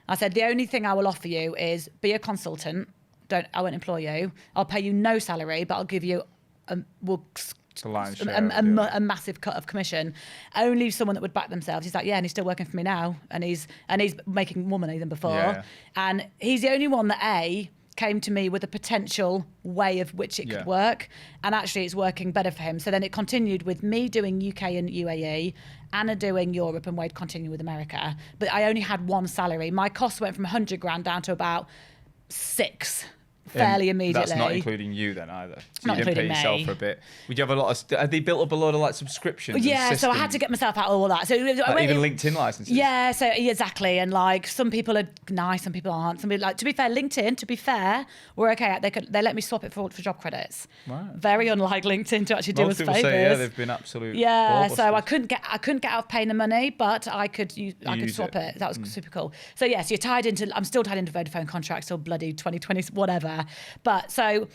I said, the only thing I will offer you is be a consultant. I won't employ you. I'll pay you no salary, but I'll give you a massive cut of commission. Only someone that would back themselves. He's like, yeah, and he's still working for me now, and he's making more money than before. Yeah. And he's the only one that came to me with a potential way of which it could work, and actually it's working better for him. So then it continued with me doing UK and UAE, Anna doing Europe, and Wade continuing with America. But I only had one salary. My costs went from 100 grand down to about 6. Fairly immediately. That's not including you then either. So not you didn't pay including yourself me. for a bit. Would you have a lot of? Had they built up a lot of like subscriptions? Yeah, and so I had to get myself out of all that. So even LinkedIn licenses. Yeah, so exactly, and like some people are nice, some people aren't. Some people, like, to be fair, LinkedIn. To be fair, we're okay. They let me swap it for job credits. Wow. Very unlike LinkedIn to actually do us favors. Say, they've been absolute. Yeah, so I couldn't get out of paying the money, but I could swap it. That was super cool. So yes, I'm still tied into Vodafone contracts till bloody 2020, whatever. But so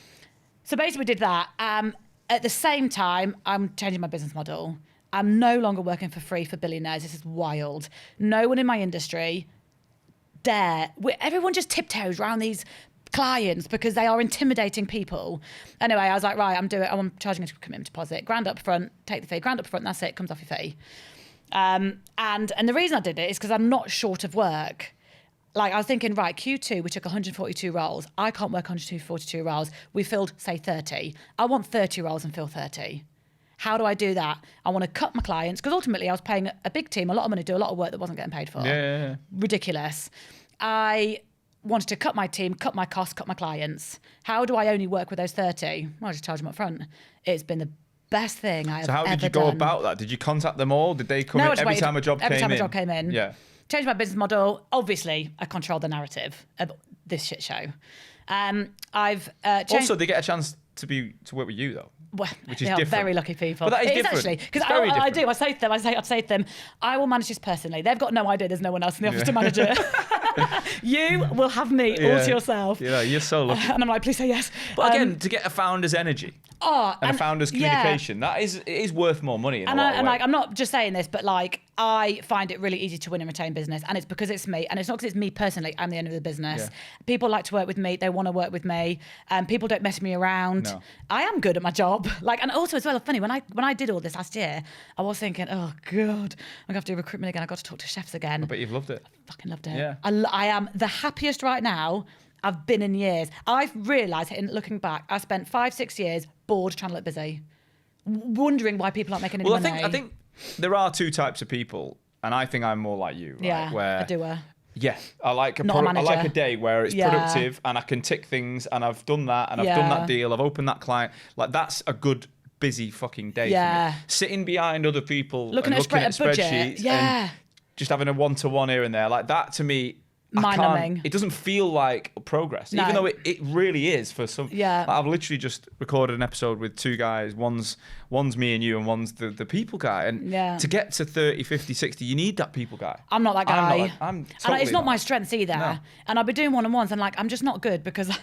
basically we did that. At the same time, I'm changing my business model. I'm no longer working for free for billionaires. This is wild. No one in my industry everyone just tiptoes around these clients because they are intimidating people. Anyway, I was like, right, I'm charging a commitment deposit, grand up front, take the fee, grand up front, that's it, comes off your fee. And the reason I did it is because I'm not short of work. Like, I was thinking, right, Q2, we took 142 roles. I can't work 142 roles. We filled, say, 30. I want 30 roles and fill 30. How do I do that? I want to cut my clients, because ultimately I was paying a big team a lot of money to do a lot of work that wasn't getting paid for. Yeah. Ridiculous. I wanted to cut my team, cut my costs, cut my clients. How do I only work with those 30? Well, I just charge them up front. It's been the best thing I have ever done. So how did you go about that? Did you contact them all? Did they come in every time a job came in? Yeah. Changed my business model. Obviously, I controlled the narrative of this shit show. I've changed. Also, they get a chance to work with you though. Well, which is they are different. very lucky people. But that is different. Actually, because I do. I'd say to them, I will manage this personally. They've got no idea there's no one else in the office to manage it. You will have me all to yourself. Yeah, you're so lucky. And I'm like, please say yes. But again, to get a founder's energy and a founder's communication, it is worth more money. I'm not just saying this, but like, I find it really easy to win and retain business, and it's because it's me, and it's not because it's me personally. I'm the owner of the business. People like to work with me. They want to work with me. People don't mess me around. No. I am good at my job. Like, and also as well, funny when I did all this last year, I was thinking, oh god, I'm gonna have to do recruitment again. I got to talk to chefs again. But you've loved it. I fucking loved it. Yeah. I am the happiest right now I've been in years. I've realised, looking back, I spent 5-6 years bored trying to look busy, wondering why people aren't making any money. I think there are two types of people, and I think I'm more like you, right? Yeah, where a doer. Yeah, I like Not a I like manager. a day where it's productive and I can tick things and I've done that and I've done that deal, I've opened that client. Like that's a good busy fucking day for me. Sitting behind other people looking and at looking at budget. spreadsheets Yeah. and just having a one-to-one here and there, like that to me, Mind-numbing. it doesn't feel like progress, No. even though it really is for some. Yeah. Like I've literally just recorded an episode with two guys. One's me and you, and one's the people guy. And to get to 30, 50, 60, you need that people guy. I'm not that guy. I'm and it's not not. my strength either. No. And I'll be doing one-on-ones and like I'm just not good because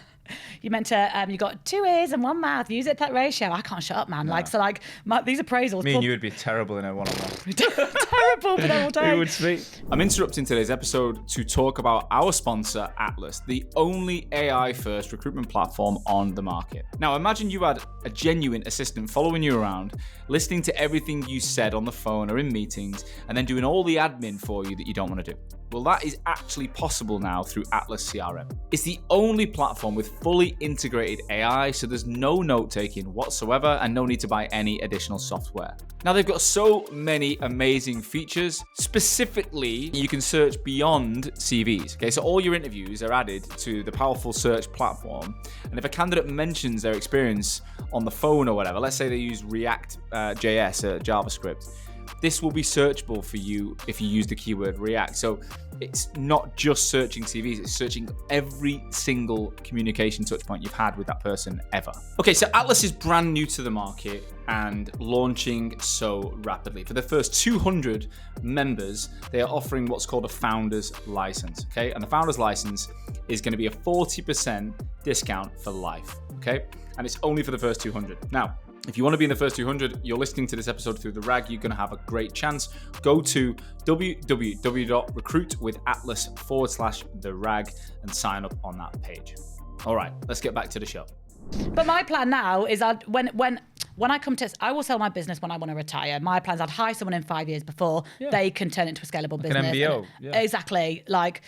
you meant to you got 2 ears and 1 mouth. Use it that ratio. I can't shut up, man. Like so, like these appraisals. Me and you would be terrible in a one-on-one. Terrible, but all day. We would speak. I'm interrupting today's episode to talk about our sponsor, Atlas, the only AI-first recruitment platform on the market. Now, imagine you had a genuine assistant following you around, listening to everything you said on the phone or in meetings, and then doing all the admin for you that you don't want to do. Well, that is actually possible now through Atlas CRM. It's the only platform with fully integrated AI, so there's no note-taking whatsoever and no need to buy any additional software. Now, they've got so many amazing features. Specifically, you can search beyond CVs. Okay, so all your interviews are added to the powerful search platform. And if a candidate mentions their experience on the phone or whatever, let's say they use React JS, JavaScript, this will be searchable for you if you use the keyword React. So it's not just searching CVs, it's searching every single communication touchpoint you've had with that person ever. Okay, so Atlas is brand new to the market and launching so rapidly. For the first 200 members, they are offering what's called a founder's license, okay? And the founder's license is going to be a 40% discount for life, okay? And it's only for the first 200. Now, if you want to be in the first 200, you're listening to this episode through the RAG, you're going to have a great chance. Go to www.recruitwithatlas.com/the RAG and sign up on that page. All right, let's get back to the show. But my plan now is when I come to, I will sell my business when I want to retire. My plan is I'd hire someone in 5 years before they can turn it into a scalable business. An MBO. Yeah. Exactly. Like,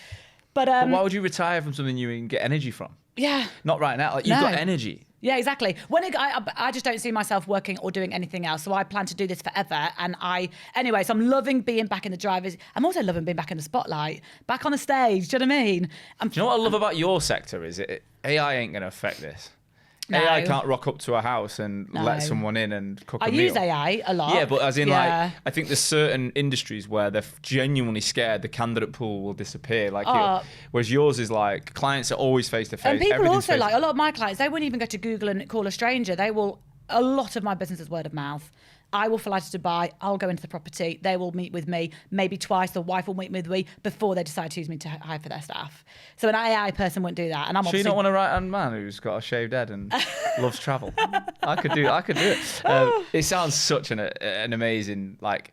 but why would you retire from something you can get energy from? Yeah. Not right now. Like you've got energy. Yeah, exactly. I just don't see myself working or doing anything else. So I plan to do this forever. And anyway, so I'm loving being back in the drivers. I'm also loving being back in the spotlight, back on the stage. Do you know what I mean? Do you know what I love about your sector is AI ain't going to affect this. No. AI can't rock up to a house and let someone in and cook a meal. I use AI a lot. Yeah, but as in like, I think there's certain industries where they're genuinely scared the candidate pool will disappear. Like, whereas yours is like, clients are always face to face. And people also like, a lot of my clients, they wouldn't even go to Google and call a stranger. A lot of my business is word of mouth. I will fly out to Dubai. I'll go into the property. They will meet with me maybe twice. The wife will meet with me before they decide to use me to hire for their staff. So an AI person wouldn't do that. And I'm sure you don't want a right-hand man who's got a shaved head and loves travel. I could do it. It sounds such an amazing, like,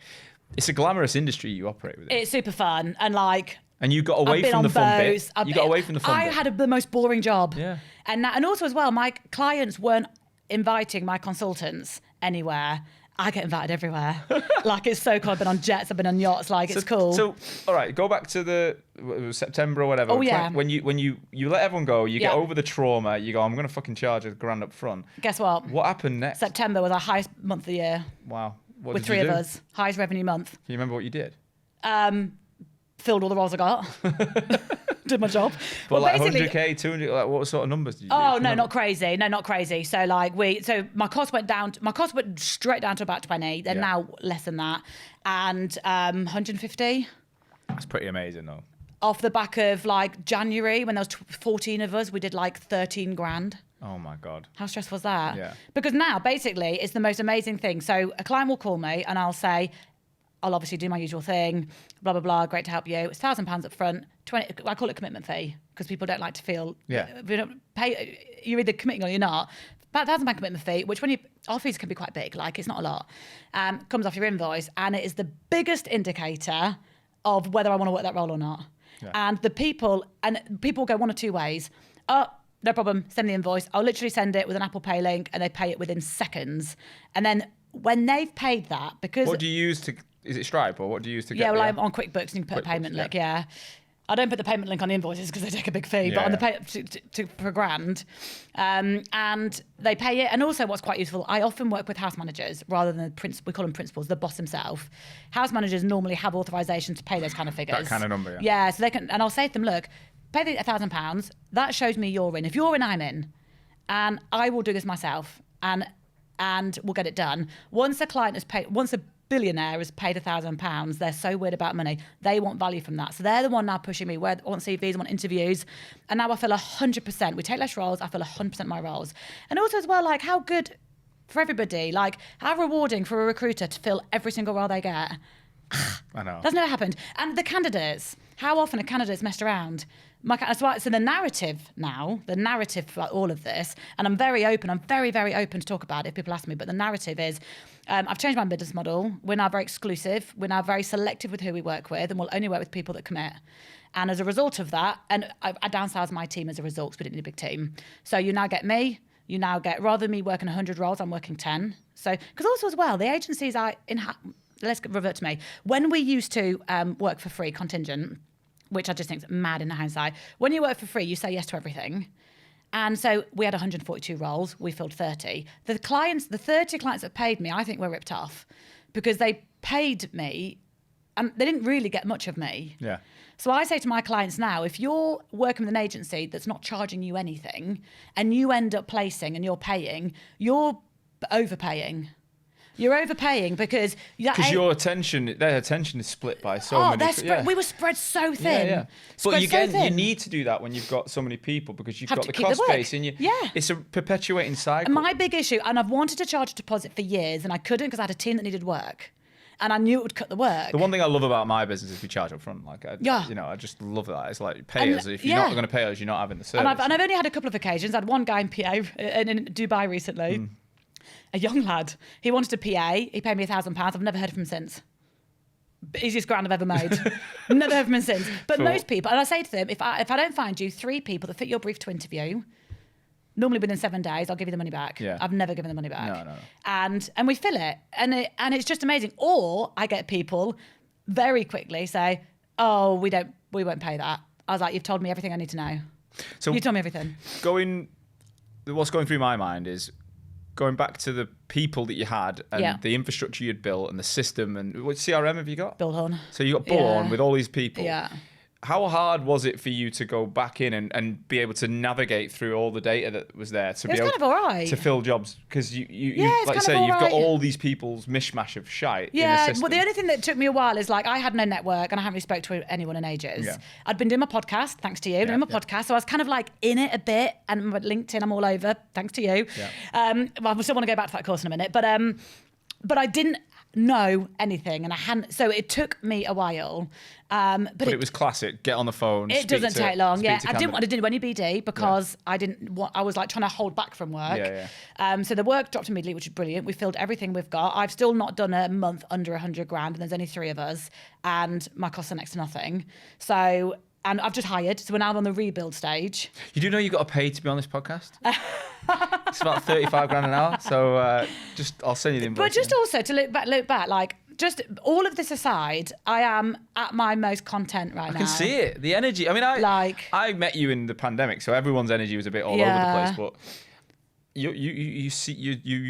it's a glamorous industry you operate with. It's super fun and like. And you got away from the fun bit. Got away from the fun bit. I had the most boring job. Yeah. And also as well, my clients weren't inviting my consultants anywhere. I get invited everywhere. Like, it's so cool. I've been on jets, I've been on yachts, like, it's cool. So, all right, go back to the September or whatever. Oh, yeah. When you let everyone go, you get over the trauma, you go, I'm going to fucking charge $1,000 up front. Guess what? What happened next? September was our highest month of the year. Wow. What with did you 3 do? of us. Highest revenue month. Can you remember what you did? Filled all the roles I got. Did my job. But like 100K, 200, like what sort of numbers did you do? Oh, no, not crazy. No, not crazy. So like my cost went straight down to about 20. They're now less than that. And 150. That's pretty amazing though. Off the back of like January, when there was 14 of us, we did like 13 grand. Oh my God. How stressful was that? Yeah. Because now basically it's the most amazing thing. So a client will call me and I'll say, I'll obviously do my usual thing, blah, blah, blah, great to help you. It's £1,000 up front, 20, I call it commitment fee because people don't like to feel, if you don't pay, you're either committing or you're not. About £1,000 commitment fee, which when you, our fees can be quite big, like it's not a lot, comes off your invoice, and it is the biggest indicator of whether I want to work that role or not. Yeah. And people go one or two ways. Oh, no problem, send the invoice. I'll literally send it with an Apple Pay link and they pay it within seconds. And then when they've paid that, because... What do you use to... Is it Stripe or what do you use to get... Yeah, well, I'm on QuickBooks and you can put a payment link, yeah. I don't put the payment link on the invoices because they take a big fee, but on the pay per grand, and they pay it. And also, what's quite useful, I often work with house managers rather than we call them principals, the boss himself. House managers normally have authorization to pay those kind of figures. That kind of number, yeah. Yeah, so they can, and I'll say to them, look, pay the £1,000. That shows me you're in. If you're in, I'm in, and I will do this myself, and we'll get it done. Once a client has paid, once a billionaire has paid £1,000, they're so weird about money. They want value from that. So they're the one now pushing me, where I want CVs, I want interviews. And now I feel 100%. We take less roles, I feel 100% of my roles. And also as well, like how good for everybody, like how rewarding for a recruiter to fill every single role they get. I know. That's never happened. And the candidates, how often are candidates messed around? So the narrative for all of this, and I'm very, very open to talk about it if people ask me, but the narrative is, I've changed my business model. We're now very exclusive. We're now very selective with who we work with, and we'll only work with people that commit. And as a result of that, and I downsized my team as a result because we didn't need a big team. So you now get me. You now get, rather than me working 100 roles, I'm working 10. So, because also as well, the agencies let's revert to me. When we used to work for free, contingent, which I just think is mad in hindsight. When you work for free, you say yes to everything. And so we had 142 roles. We filled 30. The 30 clients that paid me, I think were ripped off because they paid me and they didn't really get much of me. Yeah. So I say to my clients now, if you're working with an agency that's not charging you anything and you end up placing and you're paying, you're overpaying. You're overpaying because their attention is split by so many. We were spread so thin. Yeah. But you need to do that when you've got so many people because you've got the cost base and it's a perpetuating cycle. And my big issue, and I've wanted to charge a deposit for years and I couldn't because I had a team that needed work. And I knew it would cut the work. The one thing I love about my business is we charge up front. I just love that. It's like pay us. If you're not going to pay us, you're not having the service. And I've only had a couple of occasions. I had one guy in PA in Dubai recently. A young lad. He wanted a PA. He paid me £1,000. I've never heard from him since. Easiest grand I've ever made. Never heard from him since. But most people, and I say to them, if I don't find you 3 people that fit your brief to interview, normally within 7 days, I'll give you the money back. Yeah. I've never given the money back. No. And we fill it. And it's just amazing. Or I get people very quickly say, oh, we won't pay that. I was like, you've told me everything I need to know. So you told me everything. What's going through my mind is going back to the people that you had and the infrastructure you'd built and the system and what CRM have you got? Bullhorn. So you got Bullhorn with all these people. Yeah. How hard was it for you to go back in and be able to navigate through all the data that was there to be able to fill jobs? Because you like I say, you've got all these people's mishmash of shite in the system. Well, the only thing that took me a while is like I had no network and I haven't really spoke to anyone in ages. Yeah. I'd been doing my podcast, thanks to you, doing my podcast. So I was kind of like in it a bit, and my LinkedIn, I'm all over, thanks to you. Yeah. I still want to go back to that course in a minute, but I didn't know anything and I hadn't, so it took me a while. But it was classic. Get on the phone. It doesn't take long. Yeah, I didn't want to do any BD because I didn't want. I was like trying to hold back from work. Yeah. So the work dropped immediately, which is brilliant. We filled everything we've got. I've still not done a month under 100 grand, and there's only 3 of us, and my costs are next to nothing. So. And I've just hired, so we're now on the rebuild stage. You do know you got to pay to be on this podcast? It's about 35 grand an hour, so I'll send you the invoice. But just also to look back, like just all of this aside, I am at my most content right now. I can see it, the energy. I mean, I met you in the pandemic, so everyone's energy was a bit all over the place, but you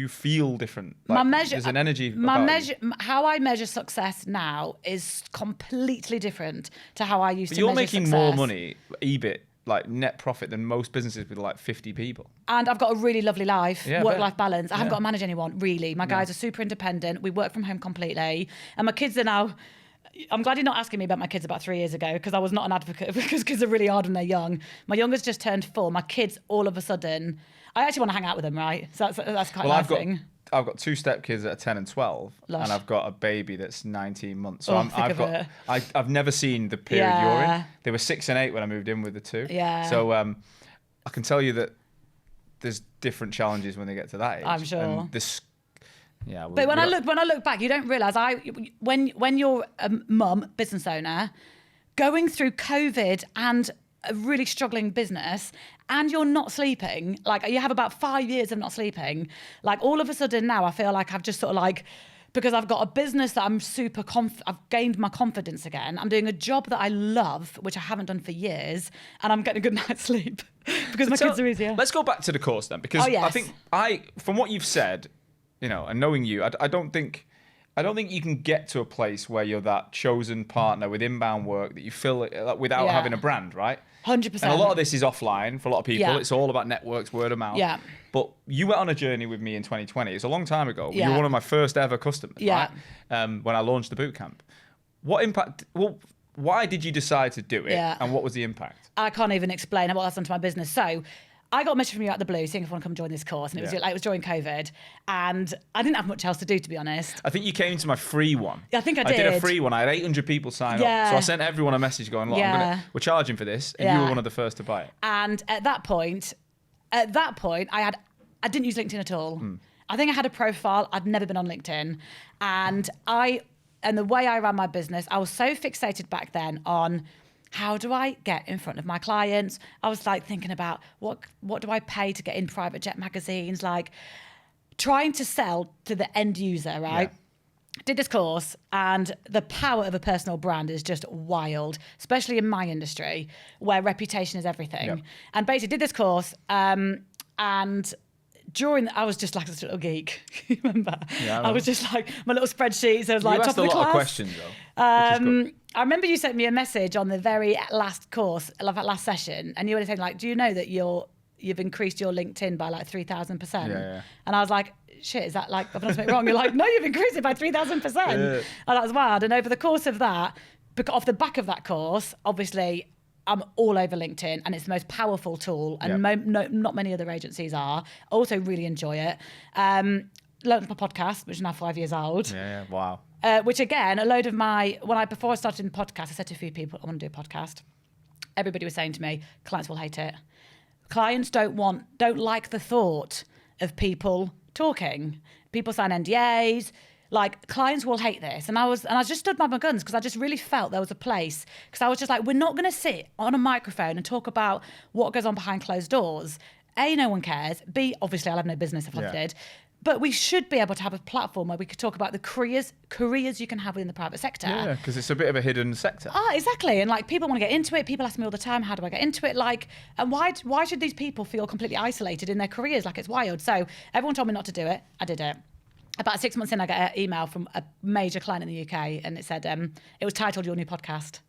feel different. Like, there's an energy. How I measure success now is completely different to how I used to. You're measure making success. more money, EBIT, like net profit, than most businesses with like 50 people. And I've got a really lovely life, work-life balance. I haven't got to manage anyone really. My guys are super independent. We work from home completely, and my kids are now. I'm glad you're not asking me about my kids about 3 years ago because I was not an advocate because kids are really hard when they're young. My youngest just turned 4. My kids, all of a sudden, I actually want to hang out with them, right? So that's quite a nice thing. I've got 2 stepkids that are 10 and 12, and I've got a baby that's 19 months. So I've never seen the period you're in. They were 6 and 8 when I moved in with the 2. Yeah. So I can tell you that there's different challenges when they get to that age. I'm sure. And this, yeah. But when I look back, you don't realise when you're a mum, business owner, going through COVID and a really struggling business, and you're not sleeping, like you have about 5 years of not sleeping, like all of a sudden now I feel like I've just sort of like, because I've got a business that I'm super I've gained my confidence again. I'm doing a job that I love, which I haven't done for years, and I'm getting a good night's sleep because my kids are easier. Let's go back to the course then, because I think from what you've said, you know, and knowing you, I don't think you can get to a place where you're that chosen partner with inbound work that you feel like without having a brand, right? 100%. And a lot of this is offline for a lot of people. Yeah. It's all about networks, word of mouth. Yeah. But you went on a journey with me in 2020. It's a long time ago. You were one of my first ever customers, right? When I launched the bootcamp. What impact? Well, why did you decide to do it? Yeah. And what was the impact? I can't even explain what that's done to my business. So I got a message from you out of the blue saying if I want to come join this course, and it was during COVID, and I didn't have much else to do, to be honest. I think you came to my free one. I think I did. I did a free one. I had 800 people sign up, so I sent everyone a message going, "Look, we're charging for this," and you were one of the first to buy it. And at that point, I didn't use LinkedIn at all. I think I had a profile. I'd never been on LinkedIn, and the way I ran my business, I was so fixated back then on, how do I get in front of my clients? I was like thinking about what do I pay to get in private jet magazines, like trying to sell to the end user, right? Yeah. Did this course, and the power of a personal brand is just wild, especially in my industry where reputation is everything. Yep. And basically did this course, and I was just like a little geek. You remember? Yeah, I was just like my little spreadsheets. I was like top of the class. You asked a lot of questions though. I remember you sent me a message on the very last course, like that last session, and you were saying like, "Do you know that you've increased your LinkedIn by like 3,000%?" Yeah. And I was like, "Shit, is that like I've done something wrong?" You're like, "No, you've increased it by 3,000%." Yeah. And that was wild. And over the course of that, off the back of that course, obviously, I'm all over LinkedIn, and it's the most powerful tool, and not many other agencies are. I also really enjoy it. Learned my podcast, which is now 5 years old. Yeah, wow. Which again, before I started in the podcast, I said to a few people, I want to do a podcast. Everybody was saying to me, clients will hate it. Clients don't like the thought of people talking. People sign NDAs. Like, clients will hate this. And I just stood by my guns, because I just really felt there was a place. Because I was just like, we're not going to sit on a microphone and talk about what goes on behind closed doors. A, no one cares. B, obviously I'll have no business if I did. But we should be able to have a platform where we could talk about the careers you can have within the private sector. Yeah, because it's a bit of a hidden sector. Exactly. And like, people want to get into it. People ask me all the time, how do I get into it? Like, and why should these people feel completely isolated in their careers? Like, it's wild. So everyone told me not to do it. I did it. About 6 months in, I got an email from a major client in the UK, and it said, it was titled "Your New Podcast."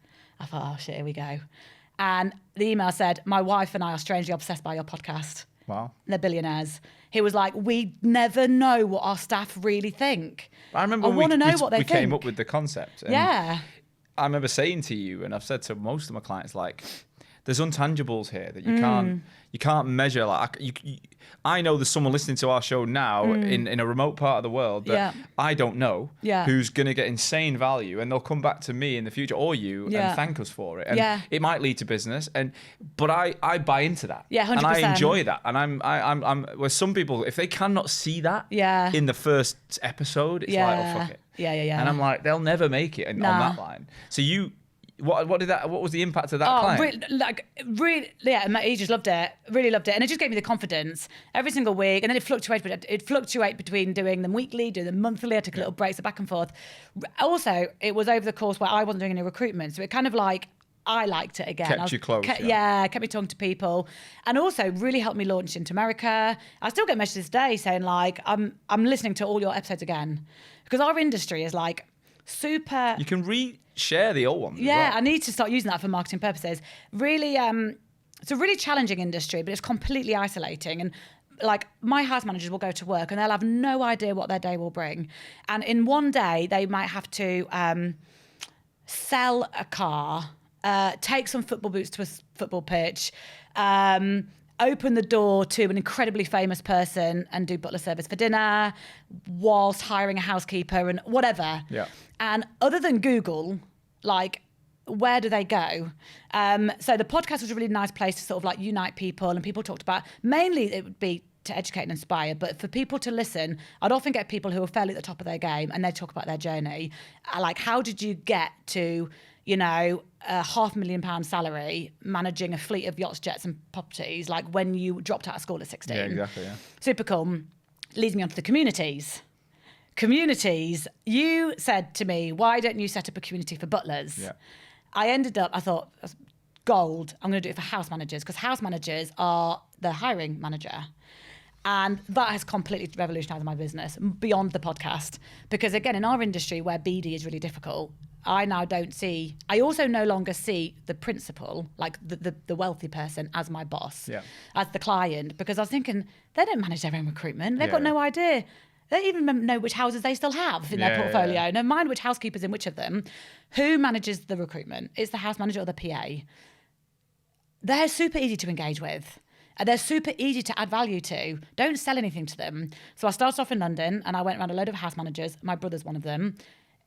I thought, oh shit, here we go. And the email said, "My wife and I are strangely obsessed by your podcast." Wow. They're billionaires. He was like, "We never know what our staff really think. I remember want to know what they think." We came up with the concept. And yeah. I remember saying to you, and I've said to most of my clients, like, there's intangibles here that you can't measure. Like, I know there's someone listening to our show now in a remote part of the world that I don't know, who's going to get insane value, and they'll come back to me in the future, or you, and thank us for it. And it might lead to business, but I buy into that. Yeah, 100%. And I enjoy that. And I'm where some people, if they cannot see that in the first episode, it's like, oh, fuck it. Yeah. And I'm like, they'll never make it on that line. So what was the impact of that client? Really, he just loved it. Really loved it. And it just gave me the confidence every single week. And then it fluctuated between doing them weekly, doing them monthly. I took a little breaks back and forth. Also, it was over the course where I wasn't doing any recruitment. So it kind of like, I liked it again. Kept you close. Kept me talking to people. And also really helped me launch into America. I still get messages today saying like, I'm listening to all your episodes again. Because our industry is like super... You can share the old ones. Yeah, as well. I need to start using that for marketing purposes. Really, it's a really challenging industry, but it's completely isolating. And like, my house managers will go to work and they'll have no idea what their day will bring. And in one day, they might have to sell a car, take some football boots to a football pitch, open the door to an incredibly famous person and do butler service for dinner whilst hiring a housekeeper and whatever. Yeah. And other than Google, like, where do they go? So the podcast was a really nice place to sort of like unite people, and people talked about, mainly it would be to educate and inspire, but for people to listen, I'd often get people who are fairly at the top of their game and they talk about their journey. Like, how did you get to, you know, a £500,000 salary managing a fleet of yachts, jets and properties, like when you dropped out of school at 16? Yeah, exactly, yeah. Super cool. Leads me on to the communities. Communities, you said to me, why don't you set up a community for butlers? Yeah. I thought, gold, I'm going to do it for house managers, because house managers are the hiring manager. And that has completely revolutionised my business beyond the podcast. Because again, in our industry where BD is really difficult, I also no longer see the principal, like the wealthy person, as my boss, as the client, because I was thinking, they don't manage their own recruitment. They've got no idea. They don't even know which houses they still have in their portfolio. Yeah. Never mind which housekeeper's in which of them. Who manages the recruitment? Is the house manager or the PA? They're super easy to engage with. They're super easy to add value to. Don't sell anything to them. So I started off in London and I went around a load of house managers. My brother's one of them.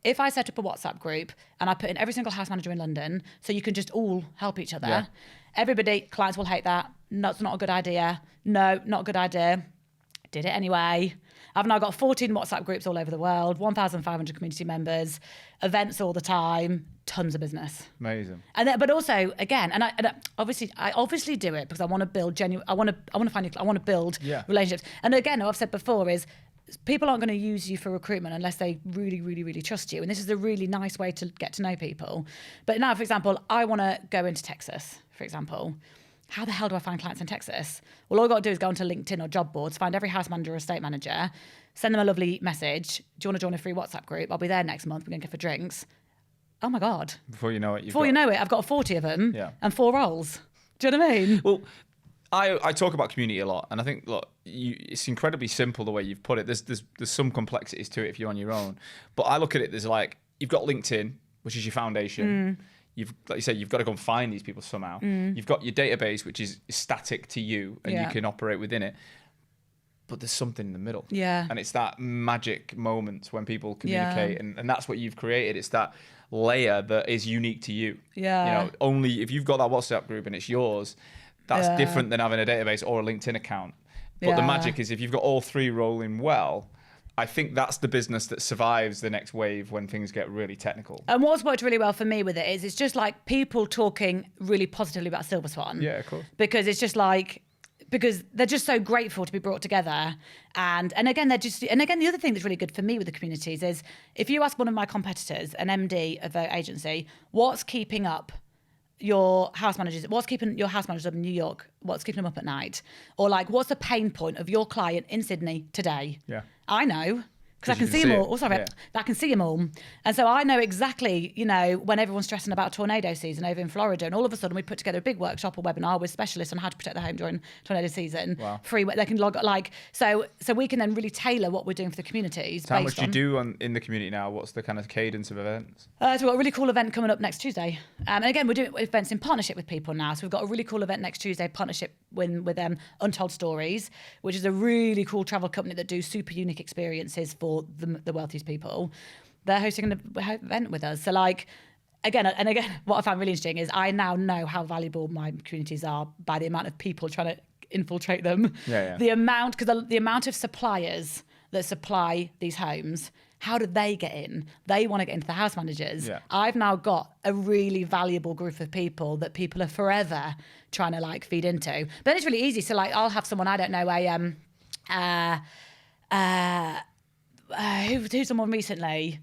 If I set up a WhatsApp group and I put in every single house manager in London, so you can just all help each other, everybody, clients will hate that. That's not a good idea. No, not a good idea. Did it anyway. I've now got 14 WhatsApp groups all over the world, 1,500 community members, events all the time, tons of business. Amazing. And then, but also, again, I obviously do it because I want to build genuine. I want to build relationships. And again, what I've said before is, people aren't going to use you for recruitment unless they really, really, really trust you. And this is a really nice way to get to know people. But now, for example, I want to go into Texas, for example. How the hell do I find clients in Texas? Well, all I've got to do is go onto LinkedIn or job boards, find every house manager or estate manager, send them a lovely message. Do you want to join a free WhatsApp group? I'll be there next month. We're going to go for drinks. Oh my God. Before you know it, I've got 40 of them and 4 roles. Do you know what I mean? Well, I talk about community a lot, and I think, look, it's incredibly simple the way you've put it. There's some complexities to it if you're on your own. But I look at it, there's like, you've got LinkedIn, which is your foundation. Like you said, you've got to go and find these people somehow. You've got your database, which is static to you, and you can operate within it. But there's something in the middle. Yeah. And it's that magic moment when people communicate, and that's what you've created. It's that layer that is unique to you. Yeah. You know, only if you've got that WhatsApp group and it's yours, that's different than having a database or a LinkedIn account. But the magic is if you've got all three rolling well, I think that's the business that survives the next wave when things get really technical. And what's worked really well for me with it is it's just like people talking really positively about Silver Swan. Yeah, of course. Because it's just like, because they're just so grateful to be brought together. And again, the other thing that's really good for me with the communities is if you ask one of my competitors, an MD of an agency, what's keeping up your house managers, what's keeping your house managers up in New York, what's keeping them up at night? Or like, what's the pain point of your client in Sydney today? Yeah. I know. Because I can see them all. I can see them all. And so I know exactly, you know, when everyone's stressing about tornado season over in Florida, and all of a sudden we put together a big workshop or webinar with specialists on how to protect their home during tornado season. Wow. Free, they can log, like, so we can then really tailor what we're doing for the communities. So how much do you do in the community now? What's the kind of cadence of events? So we've got a really cool event coming up next Tuesday. And again, we're doing events in partnership with people now. So we've got a really cool event next Tuesday, partnership with Untold Stories, which is a really cool travel company that do super unique experiences for the wealthiest people. They're hosting an event with us. So like, again, what I found really interesting is I now know how valuable my communities are by the amount of people trying to infiltrate them. Yeah. The amount of suppliers that supply these homes, how do they get in? They want to get into the house managers. Yeah. I've now got a really valuable group of people that people are forever trying to like feed into. But it's really easy. So like, I'll have someone, I don't know, who's someone recently?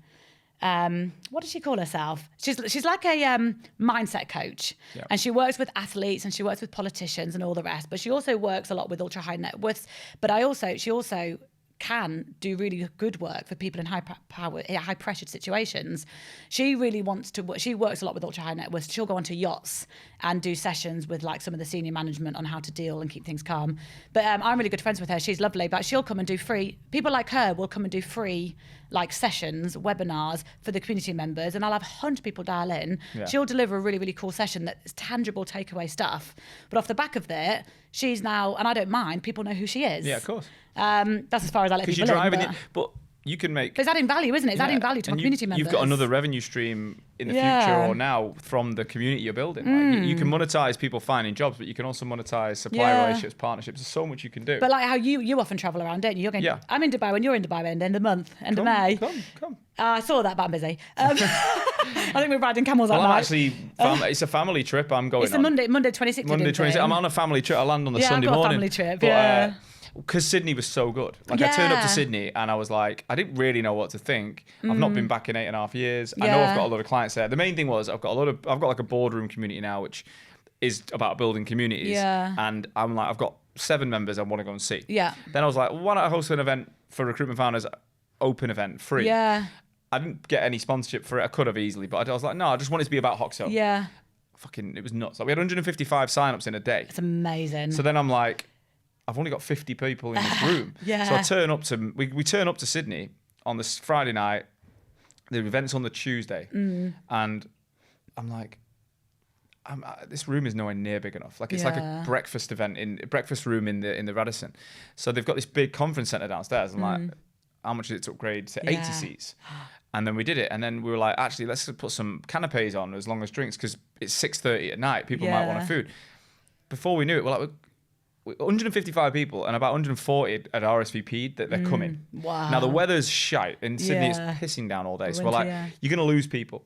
What does she call herself? She's like a mindset coach, and she works with athletes and she works with politicians and all the rest. But she also works a lot with ultra high net worths. But she also can do really good work for people in high pressured situations. She really wants to. She works a lot with ultra high net worths. She'll go onto yachts and do sessions with like some of the senior management on how to deal and keep things calm. But I'm really good friends with her. She's lovely. But she'll come and do free. People like her will come and do free like sessions, webinars for the community members, and I'll have 100 people dial in. Yeah. She'll deliver a really, really cool session that's tangible takeaway stuff. But off the back of that, she's now, and I don't mind, people know who she is. Yeah, of course. That's as far as I let people in. But you can make. But it's adding value, isn't it? It's adding value to my community members. You've got another revenue stream in the future or now from the community you're building. Like you can monetize people finding jobs, but you can also monetize supply relationships, partnerships. There's so much you can do. But like how you often travel around, don't you? You're going. I'm in Dubai when you're in Dubai end of the month, end of May. Come. I saw that, but I'm busy. I think we're riding camels that night. Actually, it's a family trip. I'm going. It's a Monday 26th. Monday 26th. I'm on a family trip. I land on the Sunday morning. Family trip. But, because Sydney was so good. Like I turned up to Sydney and I was like, I didn't really know what to think. I've not been back in 8.5 years. I know I've got a lot of clients there. The main thing was I've got like a boardroom community now, which is about building communities. Yeah. And I'm like, I've got 7 members I want to go and see. Yeah. Then I was like, well, why not host an event for recruitment founders, open event, free? Yeah. I didn't get any sponsorship for it. I could have easily, but I was like, no, I just wanted it to be about Hoxo. Yeah. It was nuts. Like we had 155 signups in a day. It's amazing. So then I'm like, I've only got 50 people in this room. So I turn up to, we turn up to Sydney on this Friday night. The event's on the Tuesday. And I'm like, this room is nowhere near big enough. Like it's like a breakfast room in the Radisson. So they've got this big conference center downstairs. I'm like, how much is it to upgrade to 80 seats? And then we did it. And then we were like, actually, let's put some canapes on as long as drinks because it's 6:30 at night. People might want a food. Before we knew it, we're like, 155 people and about 140 had RSVP'd that they're coming. Wow. Now the weather's shite in Sydney. It's pissing down all day. So we're like, you're going to lose people.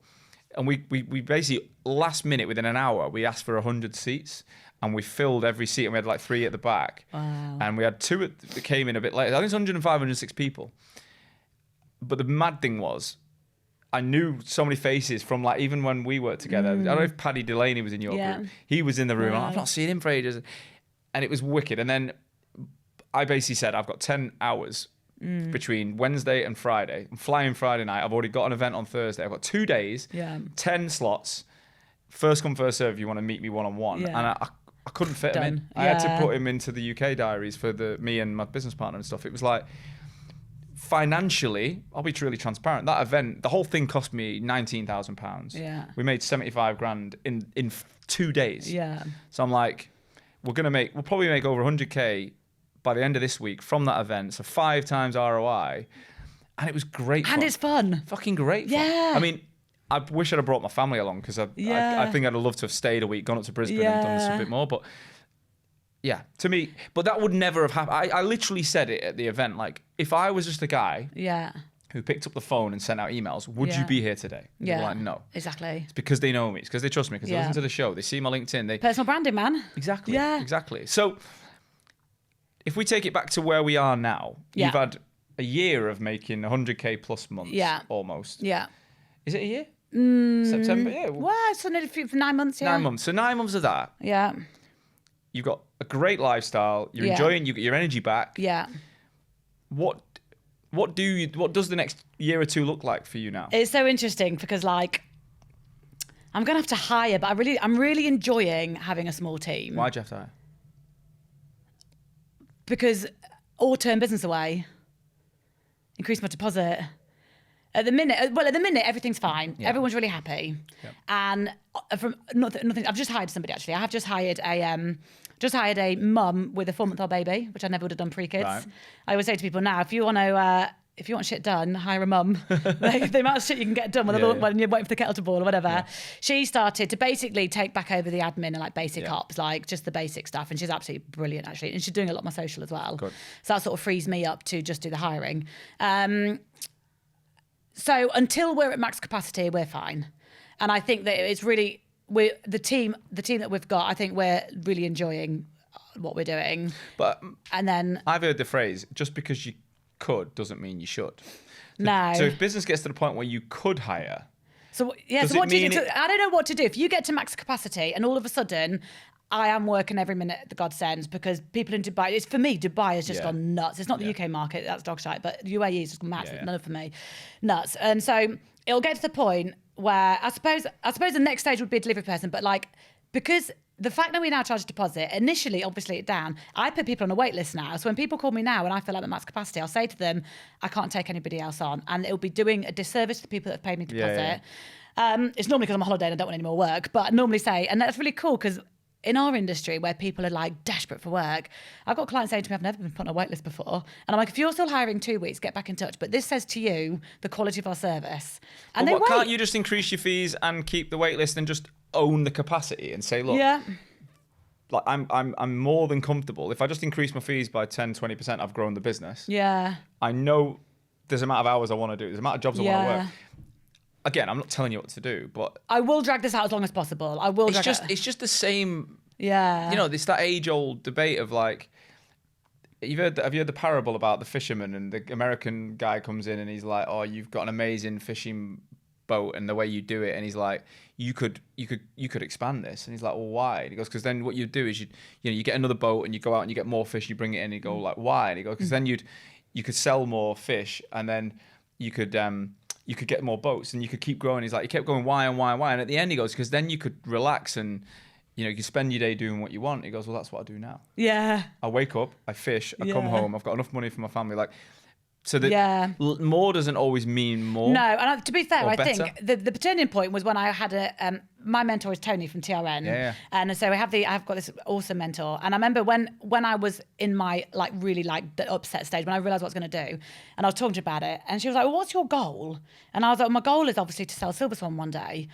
And we basically last minute within an hour, we asked for 100 seats and we filled every seat and we had like 3 at the back. Wow. And we had 2 that came in a bit later. I think it's 105, 106 people. But the mad thing was, I knew so many faces from like, even when we worked together. I don't know if Paddy Delaney was in your group. He was in the room. I've not seen him for ages. And it was wicked. And then I basically said, I've got 10 hours between Wednesday and Friday. I'm flying Friday night. I've already got an event on Thursday. I've got 2 days, 10 slots. First come, first serve, you want to meet me one-on-one. And I couldn't fit him in. I had to put him into the UK diaries for me and my business partner and stuff. It was like, financially, I'll be truly transparent. That event, the whole thing cost me £19,000. Yeah. We made 75 grand in 2 days. Yeah. So I'm like, we'll probably make over 100K by the end of this week from that event. So 5 times ROI. And it was great fun. And it's fun. Fucking great fun. Yeah. I mean, I wish I'd have brought my family along because I think I'd have loved to have stayed a week, gone up to Brisbane and done this a bit more. But yeah, to me, but that would never have happened. I literally said it at the event. Like, if I was just a guy who picked up the phone and sent out emails, would you be here today? And they were like, no. Exactly. It's because they know me. It's because they trust me. Because they listen to the show. They see my LinkedIn. Personal branding, man. Exactly. Yeah. Exactly. So if we take it back to where we are now, you've had a year of making 100K plus months almost. Yeah. Is it a year? September? Yeah. Well, it's only for 9 months, 9 months. So 9 months of that. Yeah. You've got a great lifestyle. You're enjoying. You get your energy back. Yeah. What does the next year or 2 look like for you now? It's so interesting because like I'm gonna have to hire, but I'm really enjoying having a small team. Why'd you have to hire? Because or turn business away, increase my deposit. At the minute, everything's fine. Yeah. Everyone's really happy, and from nothing. I've just hired somebody actually. I have just hired a mum with a 4-month-old baby, which I never would have done pre-kids. Right. I always say to people now, if you want shit done, hire a mum. Like, the amount of shit you can get done when you're waiting for the kettle to boil or whatever. Yeah. She started to basically take back over the admin and like basic ops, like just the basic stuff. And she's absolutely brilliant actually. And she's doing a lot of my social as well. Good. So that sort of frees me up to just do the hiring. So until we're at max capacity, we're fine. And I think that it's really, the team that we've got, I think we're really enjoying what we're doing. But and then I've heard the phrase, just because you could doesn't mean you should. No. So if business gets to the point where you could hire. So yeah, so what do you do? I don't know what to do. If you get to max capacity and all of a sudden I am working every minute that God sends because people in Dubai, for me, Dubai has just gone nuts. It's not the UK market, that's dog shite, but UAE is just massive, none for me. Nuts. And so it'll get to the point where I suppose the next stage would be a delivery person, but like, because the fact that we now charge a deposit, initially, obviously, it down. I put people on a wait list now. So when people call me now and I feel like I'm at max capacity, I'll say to them, I can't take anybody else on. And it'll be doing a disservice to the people that have paid me deposit. It's normally because I'm on holiday and I don't want any more work, but I normally say, and that's really cool because in our industry where people are like desperate for work, I've got clients saying to me, I've never been put on a wait list before. And I'm like, if you're still hiring 2 weeks, get back in touch. But this says to you the quality of our service. And But can't you just increase your fees and keep the wait list and just own the capacity and say, look, like I'm more than comfortable. If I just increase my fees by 10, 20%, I've grown the business. Yeah. I know there's an amount of hours I want to do. There's an amount of jobs I want to work. Again, I'm not telling you what to do, but I will drag this out as long as possible. I will. It's just the same. Yeah. You know, it's that age-old debate of like, have you heard the parable about the fisherman, and the American guy comes in and he's like, "Oh, you've got an amazing fishing boat, and the way you do it," and he's like, "You could expand this," and he's like, "Well, why?" And he goes, "Because then what you do is you get another boat and you go out and you get more fish, you bring it in, and you go like, why?" And he goes, "Because then you could sell more fish, and then you could get more boats, and you could keep growing." He's like, he kept going, why and why and why, and at the end he goes, because then you could relax and you can spend your day doing what you want. He goes, well, that's what I do now. Yeah. I wake up, I fish, I come home, I've got enough money for my family. Like, so that more doesn't always mean more. No, and to be fair, I better. think the turning point was when I had my mentor is Tony from TRN. Yeah. And so I've got this awesome mentor. And I remember when I was in my really the upset stage, when I realised what I was going to do, and I was talking to her about it, and she was like, well, what's your goal? And I was like, well, my goal is obviously to sell Silver Swan one day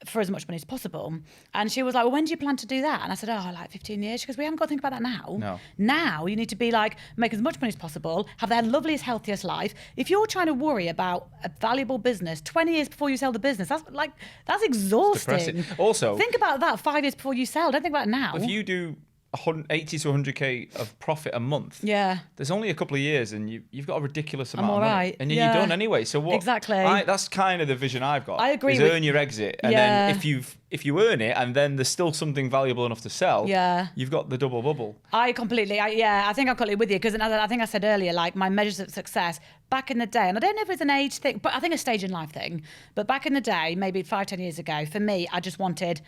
for as much money as possible. And she was like, well, when do you plan to do that? And I said, oh, like 15 years. She goes, we haven't got to think about that now. No. Now you need to be like, make as much money as possible, have the loveliest, healthiest life. If you're trying to worry about a valuable business 20 years before you sell the business, that's exhausting. Also, think about that 5 years before you sell. Don't think about it now. if you do 80 to 100k of profit a month, there's only a couple of years and you've got a ridiculous amount of money, and then you're done anyway. So what? Exactly. That's kind of the vision I've got. I agree. Earn your exit, and then if you earn it, and then there's still something valuable enough to sell, you've got the double bubble. I think I'm completely with you, because I think I said earlier, like my measures of success back in the day, and I don't know if it's an age thing, but I think a stage in life thing. But back in the day, maybe 5-10 years ago, for me, I just wanted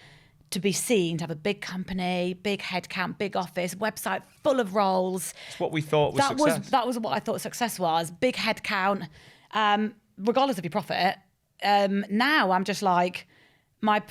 to be seen, to have a big company, big headcount, big office, website full of roles. It's what we thought was success. That was what I thought success was. Big headcount, regardless of your profit. Now I'm just like, my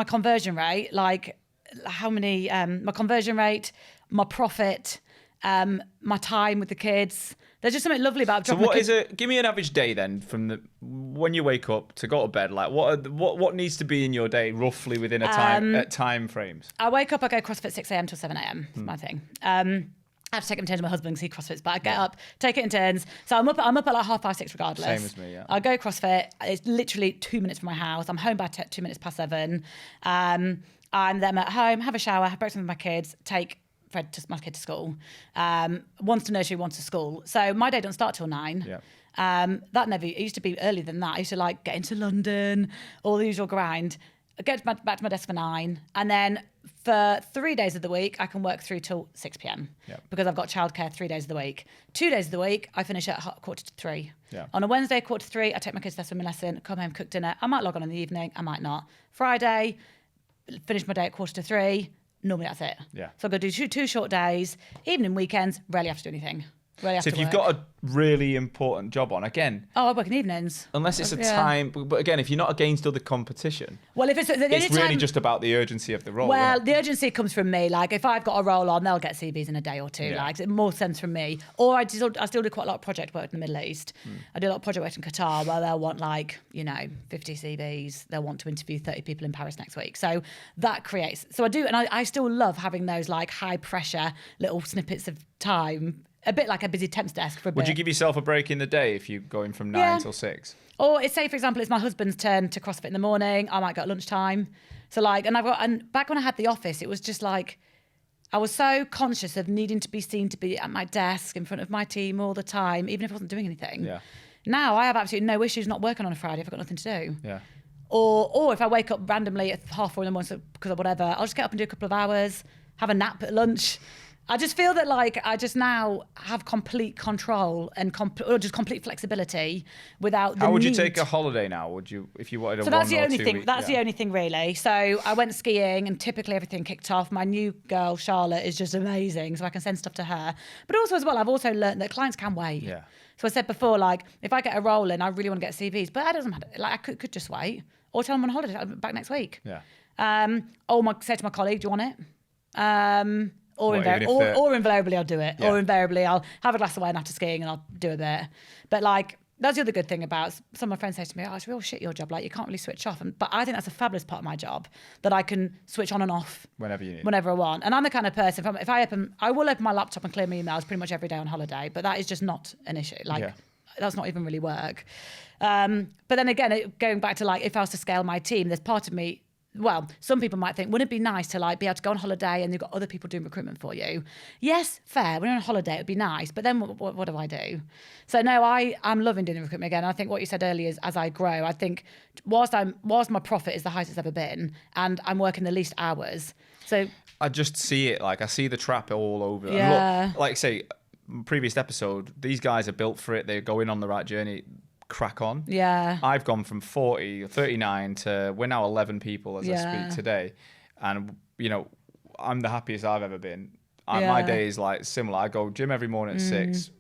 conversion rate, like my conversion rate, my profit, my time with the kids. There's just something lovely about dropping. So what is it? Give me an average day then, from when you wake up to go to bed. Like what needs to be in your day roughly within a time frames? I wake up, I go CrossFit 6 a.m. till 7 a.m. That's my thing. I have to take it in turns with my husband because he CrossFits, but I get up, take it in turns. So I'm up at like 5:30, 6 regardless. Same as me, yeah. I go CrossFit. It's literally 2 minutes from my house. I'm home by 2 minutes past 7. I'm then at home, have a shower, have breakfast with my kids, take my kid to school. One's to nursery, one's to school. So my day doesn't start till 9. Yeah. It used to be earlier than that. I used to get into London, all the usual grind. I get back to my desk for 9, and then for 3 days of the week I can work through till 6 p.m. because I've got childcare 3 days of the week. 2 days of the week I finish at 2:45. On a Wednesday 2:45 I take my kids to their swimming lesson, come home, cook dinner. I might log on in the evening, I might not. Friday, finish my day at 2:45. Normally that's it. So I go do two short days. Evening, weekends, rarely have to do anything. So if you've got a really important job on, again... Oh, I work in evenings. Unless it's a time... But again, if you're not against other competition... Well, if it's really just about the urgency of the role. Well, the urgency comes from me. Like, if I've got a role on, they'll get CVs in a day or two. Like, it more sense from me. Or I still do quite a lot of project work in the Middle East. I do a lot of project work in Qatar where they'll want 50 CVs. They'll want to interview 30 people in Paris next week. So that creates... So I do, and I still love having those high pressure little snippets of time. A bit like a busy temps desk for a bit. Would you give yourself a break in the day if you're going from 9 till 6? Or say, for example, it's my husband's turn to CrossFit in the morning. I might go at lunchtime. So and back when I had the office, it was just I was so conscious of needing to be seen to be at my desk in front of my team all the time, even if I wasn't doing anything. Yeah. Now I have absolutely no issues not working on a Friday if I've got nothing to do. Yeah. Or if I wake up randomly at 4:30 in the morning because of whatever, I'll just get up and do a couple of hours, have a nap at lunch. I just feel that I just now have complete control and just complete flexibility without the How would need. you take a holiday now? Would you, if you wanted a So 1 that's the or only 2 thing. week, That's the only thing really. So I went skiing and typically everything kicked off. My new girl Charlotte is just amazing, so I can send stuff to her. But also as well, I've also learned that clients can wait. Yeah. So I said before, if I get a role in, I really want to get CVs, but that doesn't matter. I could just wait. or tell them I'm on holiday, I'm back next week. Yeah. Say to my colleague, do you want it? Or What, invariably I'll do it. Yeah. Or invariably I'll have a glass of wine after skiing and I'll do a bit. But like, that's the other good thing about some of my friends say to me, oh, it's real shit your job. Like, you can't really switch off. But I think that's a fabulous part of my job, that I can switch on and off Whenever you need. whenever I want. And I'm the kind of person, I will open my laptop and clear my emails pretty much every day on holiday, but that is just not an issue. Like, that's not even really work. But then again, going back to like, if I was to scale my team, there's part of me, well, some people might think, wouldn't it be nice to like be able to go on holiday and you've got other people doing recruitment for you? Yes, fair. When you're on holiday, it'd be nice. But then what do I do? So no, I'm loving doing recruitment again. And I think what you said earlier is, as I grow, I think whilst my profit is the highest it's ever been, and I'm working the least hours. So I just see it, like I see the trap all over. Yeah. And look, like say, previous episode, these guys are built for it. They're going on the right journey. Crack on. Yeah. I've gone from 39 to we're now 11 people as I speak today, and you know I'm the happiest I've ever been. My day is like similar. I go gym every morning at 6.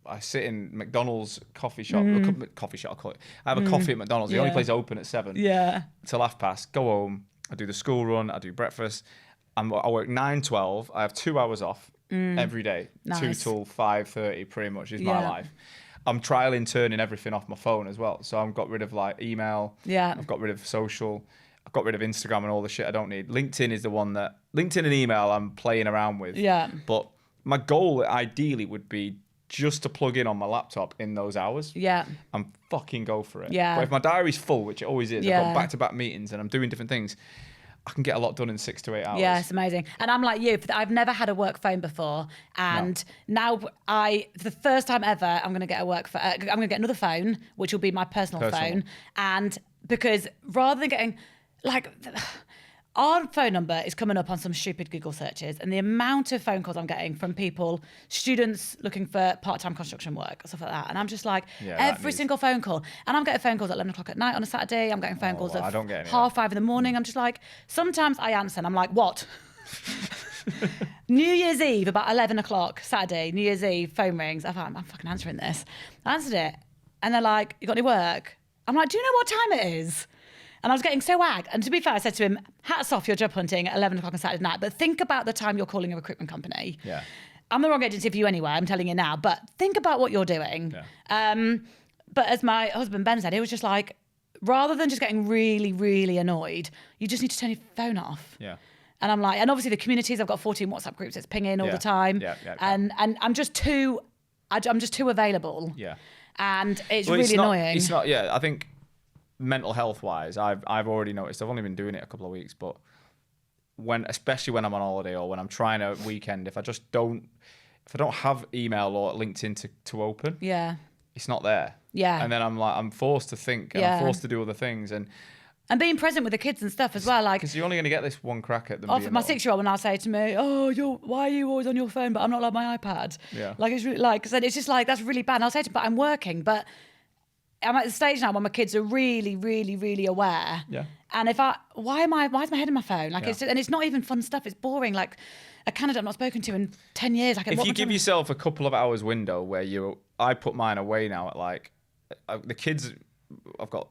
I sit in McDonald's coffee shop. Coffee shop, I call it. I have a coffee at McDonald's. The only place open at 7. Yeah. Till 1:30. Go home. I do the school run. I do breakfast. I work 9-12. I have 2 hours off every day. Nice. 2 till 5:30 pretty much is my life. I'm trialing turning everything off my phone as well. So I've got rid of like email. Yeah. I've got rid of social. I've got rid of Instagram and all the shit I don't need. LinkedIn is the one that... LinkedIn and email I'm playing around with. Yeah. But my goal ideally would be just to plug in on my laptop in those hours. Yeah. And fucking go for it. Yeah. But if my diary's full, which it always is, I've Yeah. got back-to-back meetings and I'm doing different things, I can get a lot done in 6 to 8 hours. Yeah, it's amazing. And I'm like you, I've never had a work phone before. And now for the first time ever, I'm going to get I'm going to get another phone, which will be my personal phone. And because rather than getting like... Our phone number is coming up on some stupid Google searches, and the amount of phone calls I'm getting from people, students looking for part-time construction work, stuff like that. And I'm just like, every single phone call. And I'm getting phone calls at 11 o'clock at night on a Saturday. I'm getting phone calls at 5:30 in the morning. I'm just like, sometimes I answer and I'm like, what? New Year's Eve, about 11 o'clock, Saturday, New Year's Eve, phone rings. I'm fucking answering this. I answered it. And they're like, you got any work? I'm like, do you know what time it is? And I was getting so agged. And to be fair, I said to him, hats off, you're job hunting at 11 o'clock on Saturday night, but think about the time you're calling a recruitment company. Yeah. I'm the wrong agency for you anyway, I'm telling you now, but think about what you're doing. Yeah. But as my husband Ben said, it was just like, rather than just getting really, really annoyed, you just need to turn your phone off. Yeah. And I'm like, and obviously the communities, I've got 14 WhatsApp groups that's pinging all the time. Yeah. And I'm just too available. Yeah. And it's really annoying. It's not, I think mental health wise, I've already noticed, I've only been doing it a couple of weeks, but especially when I'm on holiday or when I'm trying a weekend, if I don't have email or LinkedIn to open, it's not there. Yeah. And then I'm forced to think and I'm forced to do other things and being present with the kids and stuff as well, like because you're only going to get this one crack at them. My 6-year-old will now say to me, "Oh, why are you always on your phone?" But I'm not like my iPad. Yeah, like it's really like, so it's just like that's really bad. And I'll say to him, "But I'm working." But I'm at the stage now when my kids are really, really, really aware. Yeah. And why is my head in my phone? Like it's not even fun stuff. It's boring. Like a candidate I've not spoken to in 10 years. Like if you give yourself a couple of hours window where I put mine away now at like the kids. I've got.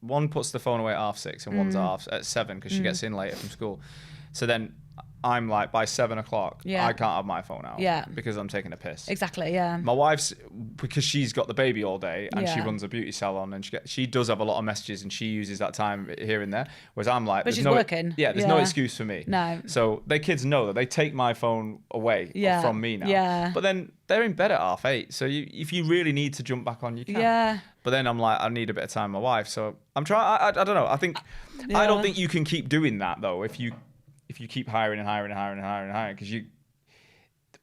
One puts the phone away at 6:30 and one's at 7 because she gets in later from school. So then I'm like, by 7 o'clock, I can't have my phone out because I'm taking a piss. Exactly, yeah. My wife's, because she's got the baby all day and she runs a beauty salon and she does have a lot of messages and she uses that time here and there. Whereas I'm like, but she's working. Yeah, there's no excuse for me. No. So the kids know that they take my phone away from me now. Yeah. But then they're in bed at 8:30. So if you really need to jump back on, you can. Yeah. But then I'm like, I need a bit of time with my wife. So I'm trying, I don't know. I think, I don't think you can keep doing that though if you keep hiring because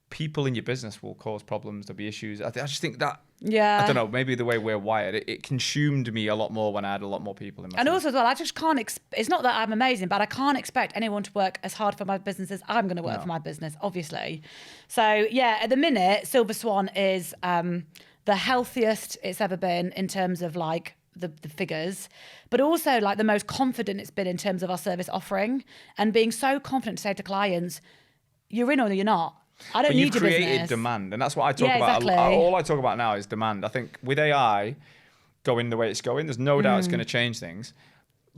people in your business will cause problems. There'll be issues. I just think that, I don't know, maybe the way we're wired, it consumed me a lot more when I had a lot more people in my team. Also as well, I just can't, it's not that I'm amazing, but I can't expect anyone to work as hard for my business as I'm going to work for my business, obviously. So yeah, at the minute, Silver Swan is the healthiest it's ever been in terms of like the figures, but also like the most confident it's been in terms of our service offering and being so confident to say to clients, you're in or you're not. I don't need your business. You've created demand, and that's what I talk about. Exactly. All I talk about now is demand. I think with AI going the way it's going, there's no doubt it's going to change things.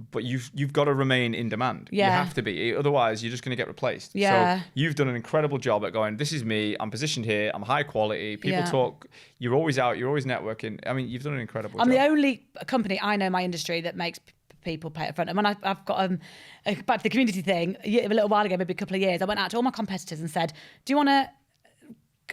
but you've got to remain in demand. Yeah. You have to be. Otherwise, you're just going to get replaced. Yeah. So you've done an incredible job at going, this is me. I'm positioned here. I'm high quality. People Yeah. talk. You're always out. You're always networking. I mean, you've done an incredible job. I'm the only company I know in my industry that makes people pay up front. And when I've got back to the community thing, a little while ago, maybe a couple of years, I went out to all my competitors and said, do you want to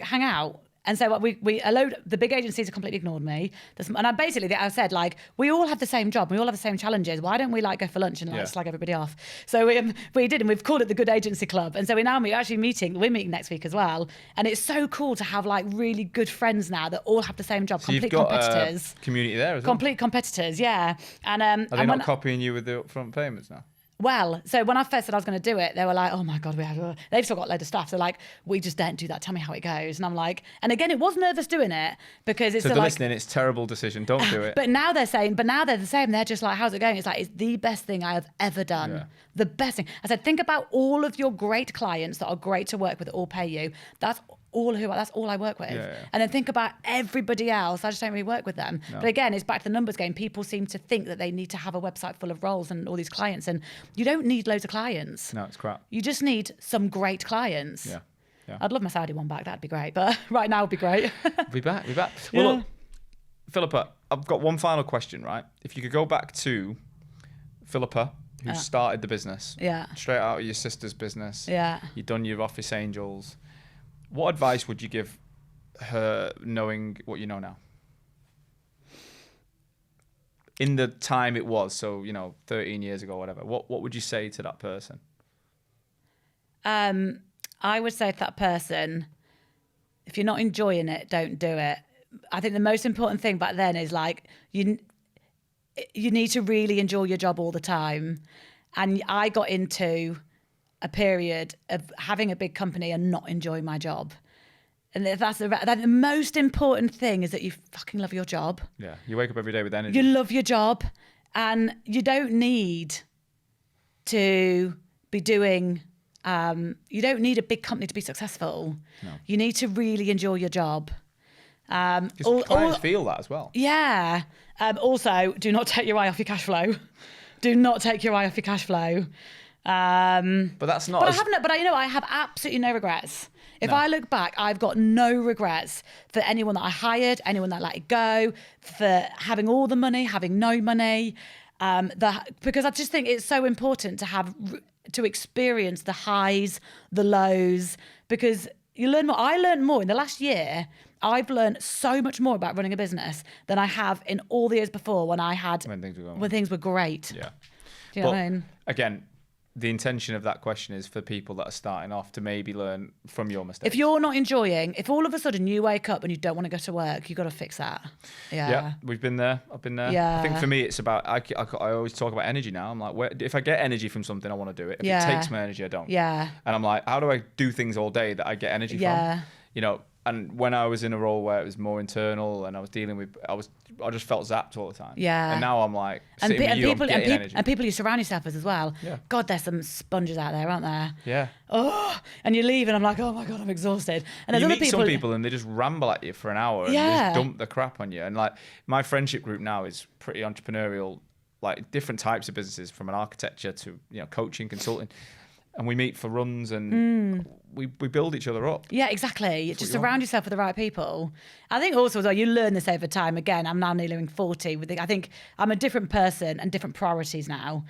hang out? And so the big agencies have completely ignored me. And I said, like, we all have the same job. We all have the same challenges. Why don't we like go for lunch and like slag everybody off? So we did, and we've called it the Good Agency Club. And so we're meeting next week as well. And it's so cool to have like really good friends now that all have the same job, So complete you've got competitors. Community there as well. Complete competitors, yeah. And Are they not copying you with the upfront payments now? well, so when I first said I was going to do it, they were like, oh my God, they've still got a load of staff. They're like, we just don't do that. Tell me how it goes. And I'm like, and again, it was nervous doing it because it's So if like, they're listening, it's a terrible decision. Don't do it. but now they're the same. They're just like, how's it going? It's like, it's the best thing I have ever done. Yeah. The best thing. I said, think about all of your great clients that are great to work with that all pay you. That's all I work with. Yeah. And then think about everybody else. I just don't really work with them. No. But again, it's back to the numbers game. People seem to think that they need to have a website full of roles and all these clients. And you don't need loads of clients. No, it's crap. You just need some great clients. Yeah. I'd love my Saudi one back. That'd be great. But right now would be great. Be back. Well, Yeah. look, Philippa, I've got one final question, right? If you could go back to Philippa, who started the business, straight out of your sister's business, you've done your Office Angels, what advice would you give her knowing what you know now? In the time it was, so, 13 years ago, whatever, what would you say to that person? I would say to that person, if you're not enjoying it, don't do it. I think the most important thing back then is like, you need to really enjoy your job all the time. And I got into a period of having a big company and not enjoying my job. And that's the most important thing is that you fucking love your job. Yeah, you wake up every day with energy. You love your job, and you don't need to be doing. You don't need a big company to be successful. No. You need to really enjoy your job. Because clients feel that as well. Yeah. Also, do not take your eye off your cash flow. Do not take your eye off your cash flow. But that's not. I have absolutely no regrets. If I look back, I've got no regrets for anyone that I hired, anyone that let it go, for having all the money, having no money. Because I just think it's so important to experience the highs, the lows, because you learn more. I learned more in the last year. I've learned so much more about running a business than I have in all the years before when things were great. Yeah. Do you know what I mean? Again, the intention of that question is for people that are starting off to maybe learn from your mistakes. If you're not enjoying, if all of a sudden you wake up and you don't want to go to work, you've got to fix that. Yeah, we've been there. I've been there. Yeah. I think for me, it's about, I always talk about energy now. I'm like, if I get energy from something, I want to do it. If it takes my energy, I don't. Yeah. And I'm like, how do I do things all day that I get energy from? And when I was in a role where it was more internal and I was dealing with, I just felt zapped all the time. Yeah. And now I'm like, energy. And people you surround yourself with as well. Yeah. God, there's some sponges out there, aren't there? Yeah. Oh, and you leave and I'm like, oh my God, I'm exhausted. And there's you other meet some people and they just ramble at you for an hour and just dump the crap on you. And like my friendship group now is pretty entrepreneurial, like different types of businesses from an architecture to, coaching, consulting. And we meet for runs and we build each other up. Yeah, exactly. Just surround yourself with the right people. I think also as well, you learn this over time. Again, I'm now nearing 40. I think I'm a different person and different priorities now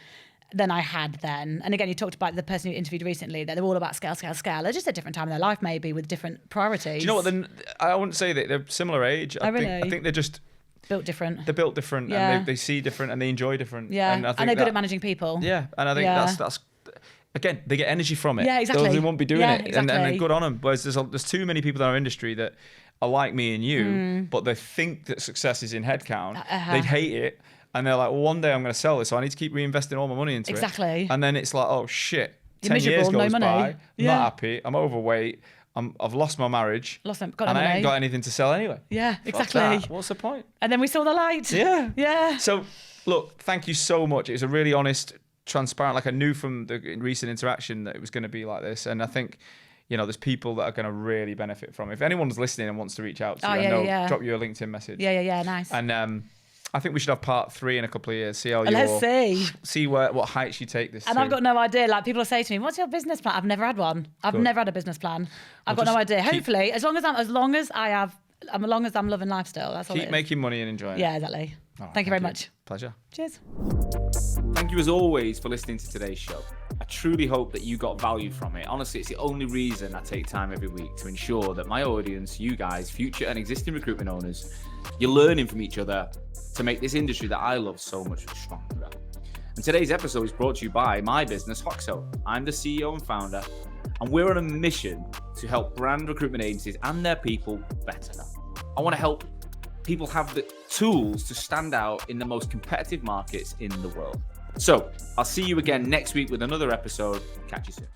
than I had then. And again, you talked about the person you interviewed recently, that they're all about scale. They're just a different time in their life maybe with different priorities. Do you know what? I wouldn't say that they're similar age. I think they're just... built different. They're built different and they see different and they enjoy different. Yeah, and they're good at managing people. Yeah, and I think that's again, they get energy from it. Yeah, exactly. They won't be doing it. Exactly. And good on them. Whereas there's too many people in our industry that are like me and you, but they think that success is in headcount. They hate it. And they're like, well, one day I'm going to sell this, so I need to keep reinvesting all my money into it. Exactly. And then it's like, oh, shit. You're 10 years miserable, goes no money. by. I'm not happy. I'm overweight. I've lost my marriage. I ain't got anything to sell anyway. Yeah, exactly. What's the point? And then we saw the light. Yeah. Yeah. So, look, thank you so much. It was a really honest, transparent, like I knew from the recent interaction that it was going to be like this. And I think, there's people that are going to really benefit from it. If anyone's listening and wants to reach out to you, drop you a LinkedIn message. Yeah, nice. And I think we should have part 3 in a couple of years. See how Let's see what heights you take this. And to. I've got no idea. Like people say to me, "What's your business plan?" I've never had one. I've never had a business plan. I've got no idea. Hopefully, as long as I'm loving life still. That's all. Keep making money and enjoying it. Yeah, exactly. Right, thank you very much. Pleasure. Cheers. Thank you as always for listening to today's show. I truly hope that you got value from it. Honestly, it's the only reason I take time every week to ensure that my audience, you guys, future and existing recruitment owners, you're learning from each other to make this industry that I love so much stronger. And today's episode is brought to you by my business, Hoxo. I'm the CEO and founder, and we're on a mission to help brand recruitment agencies and their people better. I want to help people have the tools to stand out in the most competitive markets in the world. So I'll see you again next week with another episode. Catch you soon.